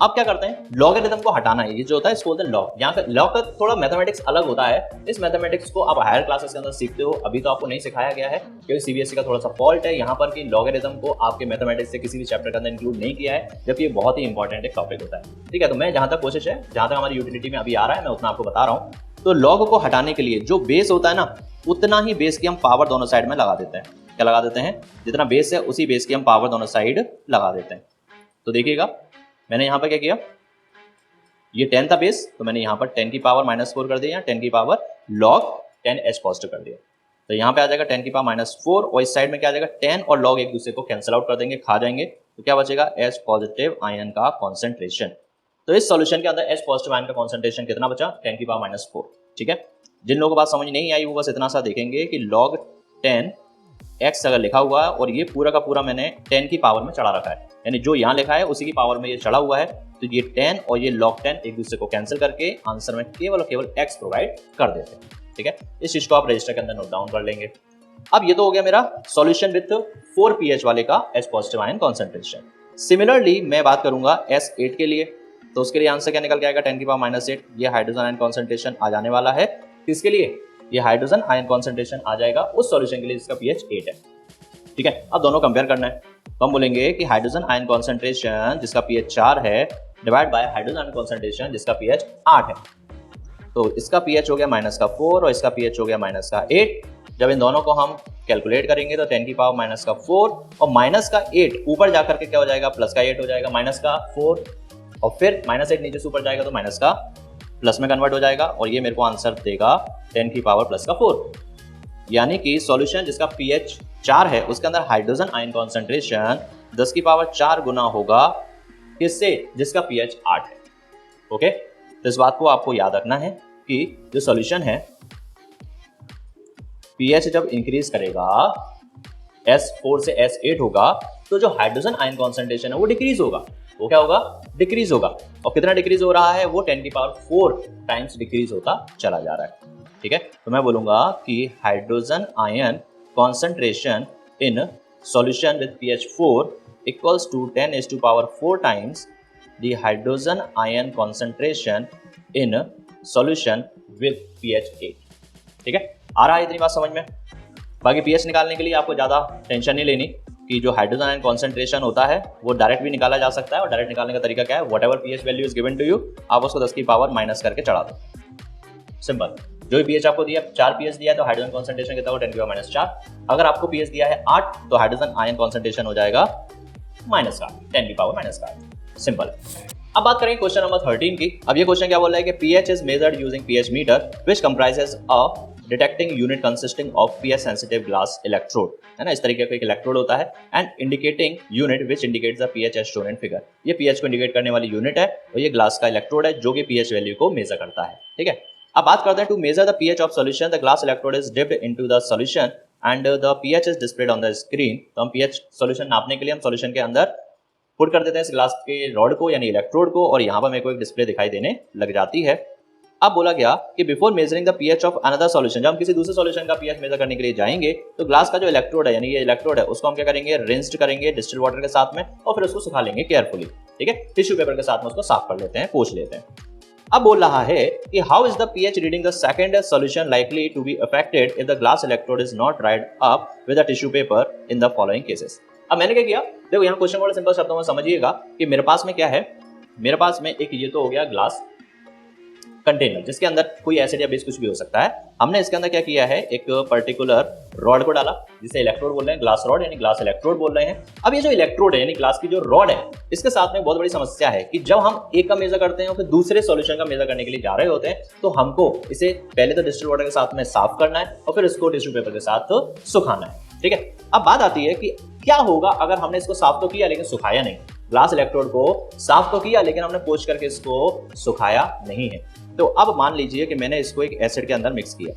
अब क्या करते हैं, लॉगरिथम को हटाना है, ये जो होता है इसको बोलते हैं लॉग। यहाँ पे लॉग का थोड़ा मैथमेटिक्स अलग होता है, इस मैथमेटिक्स को आप हायर क्लासेस के अंदर सीखते हो, अभी तो आपको नहीं सिखाया गया है क्योंकि सीबीएसई का थोड़ा सा फॉल्ट है यहाँ पर कि लॉगरिथम को आपके मैथमेटिक्स से किसी भी चैप्टर के अंदर इंक्लूड नहीं किया है, जबकि ये बहुत ही इंपॉर्टेंट एक टॉपिक होता है। ठीक है, तो मैं जहाँ तक कोशिश है, जहाँ तक हमारी यूटिलिटी में अभी आ रहा है, मैं उतना आपको बता रहा हूँ। तो लॉग को हटाने के लिए जो बेस होता है ना, उतना ही बेस की हम पावर दोनों साइड में लगा देते हैं। क्या लगा देते हैं, जितना बेस है उसी बेस की हम पावर दोनों साइड लगा देते हैं। तो देखिएगा मैंने यहाँ पर क्या किया, ये 10 था बेस, तो मैंने यहाँ पर 10 की पावर -4 कर दिया, 10 की पावर log 10 H पॉजिटिव कर दिया। तो यहाँ पे आ जाएगा 10 की पावर -4 और इस साइड में क्या आ जाएगा, 10 और log एक दूसरे को कैंसिल आउट कर देंगे, खा जाएंगे, तो क्या बचेगा, H पॉजिटिव आयन का कॉन्सेंट्रेशन। तो इस सॉल्यूशन के अंदर H पॉजिटिव आयन का कॉन्सेंट्रेशन कितना बचा, 10 की पावर -4। ठीक है, जिन लोगों को बात समझ नहीं आई वो बस इतना सा देखेंगे कि log 10 x अगर लिखा हुआ है और ये पूरा का पूरा मैंने 10 की पावर में चढ़ा रखा है, यानी जो यहाँ लिखा है उसी की पावर में ये चढ़ा हुआ है, तो ये 10 और ये log 10 एक दूसरे को कैंसिल करके आंसर में केवल और केवल x प्रोवाइड कर देते हैं। ठीक है, इस चीज को आप रजिस्टर के अंदर नोट डाउन कर लेंगे। अब ये तो हो गया मेरा सॉल्यूशन विथ 4 pH वाले का H positive ion concentration. Similarly मैं बात करूंगा S8 के लिए, तो उसके लिए आंसर क्या निकल के आएगा, 10 की पावर -8। ये हाइड्रोजन आयन कॉन्सेंट्रेशन आ जाने वाला है, किसके लिए, ये हाइड्रोजन आयन कॉन्सेंट्रेशन आ जाएगा उस सॉल्यूशन के लिए जिसका pH 8 है। ठीक है, अब दोनों कंपेयर करना है, तो हम बोलेंगे कि हाइड्रोजन आयन कॉन्सेंट्रेशन जिसका pH 4 है divide by hydrogen ion concentration जिसका pH 8 है, तो इसका pH हो गया -4 और इसका pH हो गया -8। जब इन दोनों को हम कैलकुलेट करेंगे तो 10 की पावर -4 और -8 ऊपर जाकर के क्या हो जाएगा, +8 हो जाएगा, -4 और फिर -8 नीचे से ऊपर जाएगा तो प्लस में कन्वर्ट हो जाएगा और ये मेरे को आंसर देगा 10 की पावर प्लस का 4। यानी कि सॉल्यूशन जिसका pH 4 है उसके अंदर हाइड्रोजन आयन कॉन्सेंट्रेशन 10 की पावर 4 गुना होगा किससे, जिसका pH 8 है। ओके, तो इस बात को आपको याद रखना है कि जो सॉल्यूशन है pH जब इंक्रीज करेगा S4 से S8 होगा तो जो हाइड्रोजन आयन कॉन्सेंट्रेशन है वो डिक्रीज होगा। वो क्या होगा, डिक्रीज होगा। और कितना डिक्रीज हो रहा है, वो 10 की पावर 4 टाइम्स डिक्रीज होता चला जा रहा है। ठीक है, तो मैं बोलूंगा कि hydrogen ion concentration in solution with pH 4 equals to 10⁴ times the hydrogen ion concentration in solution with pH 8। ठीक है, आ रहा है इतनी बात समझ में। बाकी pH निकालने के लिए आपको ज़्यादा टेंशन नहीं लेनी कि जो हाइड्रोजन आयन कॉन्सेंट्रेशन होता है वो डायरेक्ट भी निकाला जा सकता है। और डायरेक्ट निकालने का तरीका क्या है, whatever pH value is given to you आप उसको 10 की पावर माइनस करके चढ़ा दो। सिंपल, जो भी pH आपको दिया 4 pH दिया है तो हाइड्रोजन कॉन्सेंट्रेशन कितना हो, 10 की पावर -4। अगर आपको pH दिया है 8 तो हाइड्रोजन आयन कॉन्सेंट्रेशन हो जाएगा -8, 10 की पावर -8। सिंपल। अब बात करेंगे क्वेश्चन नंबर 13 की। अब ये क्वेश्चन क्या बोल रहा है कि pH is measured using pH meter which comprises a detecting unit consisting of pH sensitive glass electrode, है ना। इस तरीके का एक इलेक्ट्रोड होता है and indicating unit which indicates the pH as shown in figure. ये pH को इंडिकेट करने वाली यूनिट है और ये ग्लास का इलेक्ट्रोड है जो कि pH वैल्यू को मेजर करता है। ठीक है, अब बात करते हैं to measure the pH of solution the glass electrode is dipped into the solution and the pH is displayed on the screen. तो हम pH सॉल्यूशन नापने के लिए हम सॉल्यूशन के अंदर पुट कर देते हैं इस ग्लास के रॉड को यानी इलेक्ट्रोड को और यहाँ पर मेरे को एक डिस्प्ले दिखाई देने लग जाती है। अब बोला गया कि before measuring the pH of another solution, जब हम किसी दूसरे सॉल्यूशन का pH मेजर करने के लिए जाएंगे तो ग्लास का जो इलेक्ट्रोड है यानी ये इलेक्ट्रोड है उसको हम क्या करेंगे, रिंस्ड करेंगे डिस्टिल्ड वाटर के साथ में और फिर उसको सुखा लेंगे केयरफुली। ठीक है, टिश्यू पेपर के साथ में उसको साफ कर लेते हैं, पोंछ लेते हैं। अब बोल रहा है कि how is the pH reading the second solution likely to be affected if the glass electrode is not dried up with the tissue paper in the following cases. अब मैंने क्या किया, देखो यहाँ क्वेश्चन बड़े सिंपल शब्दों में समझिएगा कि मेरे पास में क्या है, मेरे पास में एक ये तो हो गया ग्लास कंटेनर जिसके अंदर कोई एसिड या बेस कुछ भी हो सकता है। हमने इसके अंदर क्या किया है, एक पर्टिकुलर रॉड को डाला जिसे इलेक्ट्रोड बोल रहे हैं, ग्लास रॉड यानी ग्लास इलेक्ट्रोड बोल रहे हैं। अब ये जो इलेक्ट्रोड है यानी ग्लास की जो रॉड है इसके साथ में बहुत बड़ी समस्या है कि जब हम एक का मेजर करते हैं और फिर दूसरे सॉल्यूशन का मेजर करने के लिए जा रहे होते हैं तो हमको इसे पहले तो डिस्टिल्ड वाटर के साथ में साफ करना है और फिर इसको टिश्यू पेपर के साथ सुखाना है। ठीक है, अब बात आती है कि क्या होगा अगर हमने इसको साफ तो किया लेकिन सुखाया नहीं। ग्लास इलेक्ट्रोड को साफ तो किया लेकिन हमने पोंछ करके इसको सुखाया नहीं है। तो अब मान लीजिए कि मैंने इसको एक एसिड के अंदर मिक्स किया।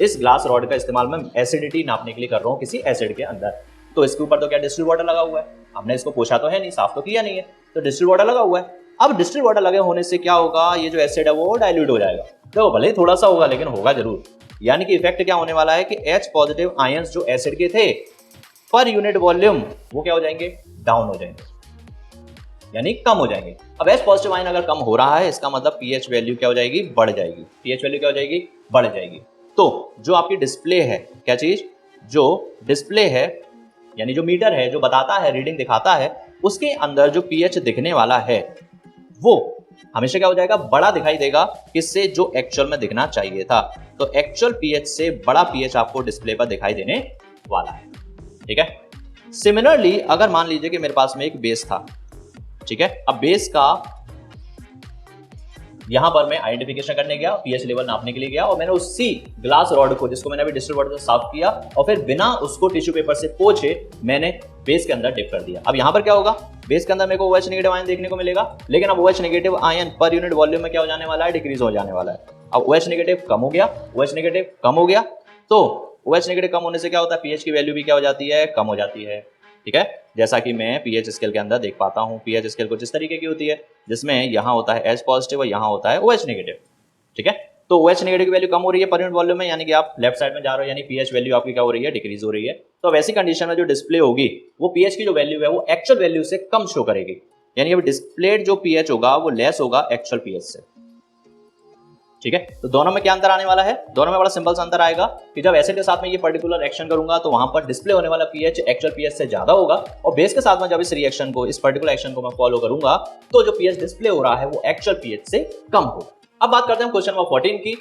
इस ग्लास रॉड का इस्तेमाल मैं एसिडिटी नापने के लिए कर रहा हूँ किसी एसिड के अंदर। तो इसके ऊपर तो क्या डिस्टिल्ड वाटर लगा हुआ है, हमने इसको पोंछा तो है नहीं, साफ तो किया नहीं है, तो डिस्टिल्ड वाटर लगा हुआ है। अब डिस्टिल्ड वाटर लगे होने से क्या होगा, ये जो एसिड है वो डाइल्यूट हो जाएगा। तो भले ही थोड़ा सा होगा लेकिन होगा जरूर। यानी कि इफेक्ट क्या होने वाला है कि H पॉजिटिव आयंस जो एसिड के थे पर यूनिट वॉल्यूम वो क्या हो जाएंगे, डाउन हो जाएंगे यानी कम हो जाएंगे। अब H पॉजिटिव आयन अगर कम हो रहा है इसका मतलब pH वैल्यू क्या हो जाएगी, बढ़ जाएगी। pH वैल्यू क्या हो जाएगी, बढ़ जाएगी। तो जो आपकी डिस्प्ले है, क्या चीज, जो डिस्प्ले है यानी जो मीटर है जो बताता है, रीडिंग दिखाता है, उसके अंदर जो pH दिखने वाला है वो हमेशा क्या हो जाएगा, बड़ा दिखाई देगा किससे, जो एक्चुअल में दिखना चाहिए था। तो एक्चुअल pH से बड़ा pH आपको डिस्प्ले पर दिखाई देने वाला है। ठीक है, सिमिलरली अगर मान लीजिए कि मेरे पास में एक बेस था, ठीक है, अब बेस का यहां पर मैं आइडेंटिफिकेशन करने गया, pH लेवल नापने के लिए गया और मैंने उसी ग्लास रॉड को जिसको मैंने अभी डिस्टिल्ड वाटर से साफ किया और फिर बिना उसको टिश्यू पेपर से पोंछे मैंने बेस के अंदर डिप कर दिया। अब यहां पर क्या होगा, बेस के अंदर मेरे को OH नेगेटिव आयन देखने को मिलेगा, लेकिन अब OH नेगेटिव आयन पर यूनिट वॉल्यूम में क्या हो जाने वाला है, डिक्रीज हो जाने वाला है। अब OH नेगेटिव कम हो गया, OH नेगेटिव कम हो गया, तो OH नेगेटिव कम होने से क्या होता है, pH की वैल्यू भी क्या हो जाती है, कम हो जाती है। ठीक है, जैसा कि मैं pH स्केल के अंदर देख पाता हूँ। pH स्केल कुछ इस तरीके की होती है जिसमें यहाँ होता है H पॉजिटिव और यहाँ होता है OH नेगेटिव। ठीक है, तो OH नेगेटिव की वैल्यू कम हो रही है पर यूनिट वॉल्यूम में, यानी कि आप लेफ्ट साइड में जा रहे हो, यानी pH वैल्यू आपकी क्या हो रही है, डिक्रीज हो रही है। तो वैसी कंडीशन में जो डिस्प्ले होगी वो pH की जो वैल्यू है वो एक्चुअल वैल्यू से कम शो करेगी, यानी अब डिस्प्लेड जो pH होगा वो लेस होगा एक्चुअल pH से। ठीक है, तो दोनों में क्या अंतर आने वाला है, दोनों में बड़ा सिंपल सा अंतर आएगा कि जब एसिड के साथ में ये पर्टिकुलर एक्शन करूंगा तो वहां पर डिस्प्ले होने वाला pH एक्चुअल pH से ज्यादा होगा और बेस के साथ में जब इस रिएक्शन को, इस पर्टिकुलर एक्शन को मैं फॉलो करूंगा तो जो pH डिस्प्ले हो रहा है वो एक्चुअल pH से कम होगा। अब बात करते हैं क्वेश्चन नंबर 14 की,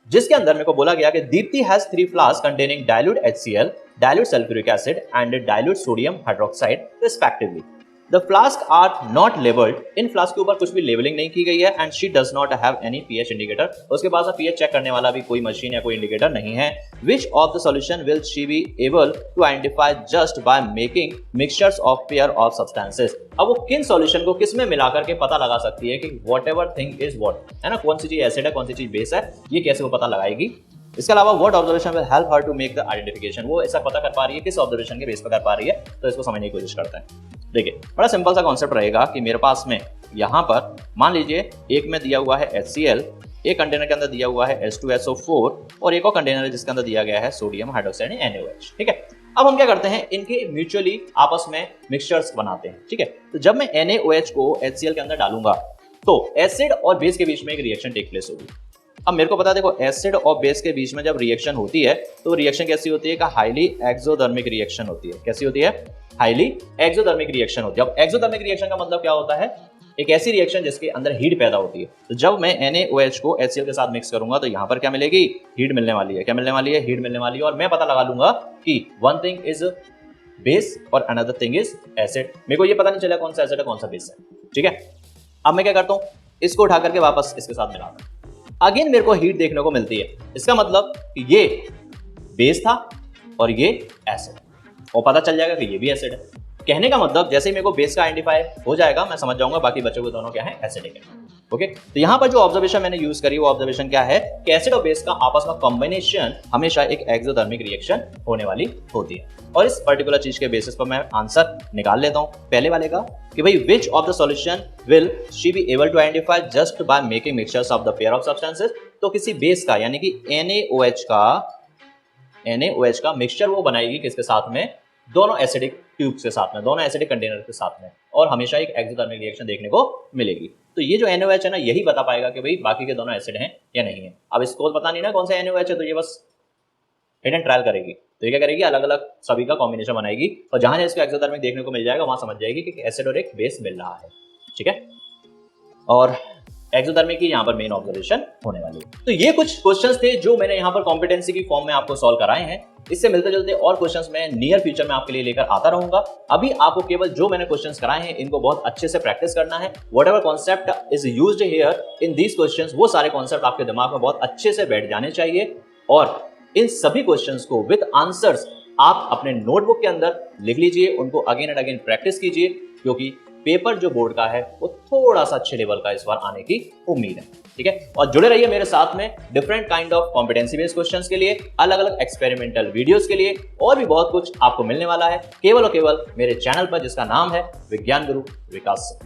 जिसके अंदर मेरे को बोला गया कि Deepti has 3 flask containing dilute HCl, dilute sulphuric acid and dilute sodium hydroxide respectively. The flask are not labelled, इन फ्लास्क के ऊपर कुछ भी लेबलिंग नहीं की गई है, and she does not have any pH indicator, उसके पास पीएच चेक करने वाला भी कोई मशीन या कोई इंडिकेटर नहीं है। Which of the solution will she be able to identify just by making mixtures of pair of substances. अब वो किन सॉल्यूशन को किस में मिलाकर के पता लगा सकती है कि what ever thing is what, है ना, कौन सी चीज एसिड है कौन सी चीज बेस है, ये कैसे वो पता लगाएगी। इसके अलावा what observation will help her to make the identification, वो ऐसा पता कर पा रही है किस ऑब्जर्वेशन के बेस पर कर पा रही है, तो इसको समझने की कोशिश करते हैं। देखिए बड़ा सिंपल सा कॉन्सेप्ट रहेगा कि मेरे पास में यहाँ पर मान लीजिए एक में दिया हुआ है HCl, एक कंटेनर के अंदर दिया हुआ है H2SO4 और एक और कंटेनर है जिसके अंदर दिया गया है सोडियम हाइड्रोक्साइड NaOH। ठीक है, अब हम क्या करते हैं, इनके म्यूचुअली आपस में मिक्सचर्स बनाते हैं। ठीक है, तो जब मैं NaOH को HCl के अंदर डालूंगा तो एसिड और बेस के बीच में एक रिएक्शन टेक प्लेस होगी। अब मेरे को पता है, देखो एसिड और बेस के बीच में जब रिएक्शन होती है तो रिएक्शन कैसी होती है, का हाईली एक्सोथर्मिक रिएक्शन होती है। कैसी होती है, हाईली एक्सोथर्मिक रिएक्शन होती है। अब एक्सोथर्मिक रिएक्शन का मतलब क्या होता है, एक ऐसी रिएक्शन जिसके अंदर हीट पैदा होती है। तो जब मैं NaOH को HCl के साथ मिक्स करूंगा तो यहाँ पर क्या मिलेगी, हीट मिलने वाली है। क्या मिलने वाली है, हीट मिलने वाली है। और मैं पता लगा लूंगा कि वन थिंग इज बेस और अनदर थिंग इज एसिड। मेरे को ये पता नहीं चला कौन सा एसिड है कौन सा बेस है। ठीक है, अब मैं क्या करता हूँ, इसको उठा करके वापस इसके साथ मिलाता हूँ। अगेन मेरे को हीट देखने को मिलती है, इसका मतलब कि ये बेस था और ये एसिड, और पता चल जाएगा कि ये भी एसिड है। कहने का मतलब जैसे ही मेरे को बेस का आइडेंटिफाई हो जाएगा मैं समझ जाऊंगा बाकी बचे हुए दोनों क्या है, एसिडिक है। ओके, तो यहाँ पर जो ऑब्जर्वेशन मैंने यूज करी वो ऑब्जर्वेशन क्या है कि एसिड और बेस का आपस में कॉम्बिनेशन हमेशा एक एक्सोथर्मिक रिएक्शन होने वाली होती है। और इस पर्टिकुलर चीज के बेसिस पर मैं आंसर निकाल लेता हूँ पहले वाले का कि भाई which of the solution will she be able to identify just by making mixtures of the pair of substances. तो किसी बेस का यानी कि NaOH का मिक्सचर वो बनाएगी किसके साथ में, दोनों एसिडिक ट्यूब्स के साथ में, दोनों एसिडिक कंटेनर के साथ में, और हमेशा एक एक्सोथर्मिक रिएक्शन देखने को मिलेगी। तो ये जो NaOH है ना, यही बता पाएगा कि भाई बाकी के दोनों एसिड हैं या नहीं है। अब इसको पता नहीं ना कौन सा NaOH है, तो ये बस हिट एंड ट्रायल करेगी। तो ये क्या करेगी, अलग अलग सभी का कॉम्बिनेशन बनाएगी और जहां इसको एक्सोथर्मिक देखने को मिल जाएगा वहां समझ जाएगी कि एसिड और एक बेस मिल रहा है। ठीक है, और एक्सोथर्मिक की यहाँ पर मेन ऑब्जर्वेशन होने वाली है। तो ये कुछ क्वेश्चंस थे जो मैंने यहाँ पर कॉम्पिटेंसी की फॉर्म में आपको सॉल्व कराए हैं। इससे मिलते जुलते और क्वेश्चंस मैं नियर फ्यूचर में आपके लिए लेकर आता रहूंगा। अभी आपको केवल जो मैंने क्वेश्चंस कराए हैं इनको बहुत अच्छे से प्रैक्टिस करना है। Whatever concept is used here in these questions, वो सारे कॉन्सेप्ट आपके दिमाग में बहुत अच्छे से बैठ जाने चाहिए। और इन सभी क्वेश्चंस को विद आंसर्स आप अपने नोटबुक के अंदर लिख लीजिए, उनको अगेन एंड अगेन प्रैक्टिस कीजिए, क्योंकि पेपर जो बोर्ड का है वो थोड़ा सा अच्छे लेवल का इस बार आने की उम्मीद है। ठीक है, और जुड़े रहिए मेरे साथ में different kind of competency based questions के लिए, अलग अलग एक्सपेरिमेंटल वीडियोस के लिए, और भी बहुत कुछ आपको मिलने वाला है केवल और केवल मेरे चैनल पर जिसका नाम है विज्ञान गुरु विकास।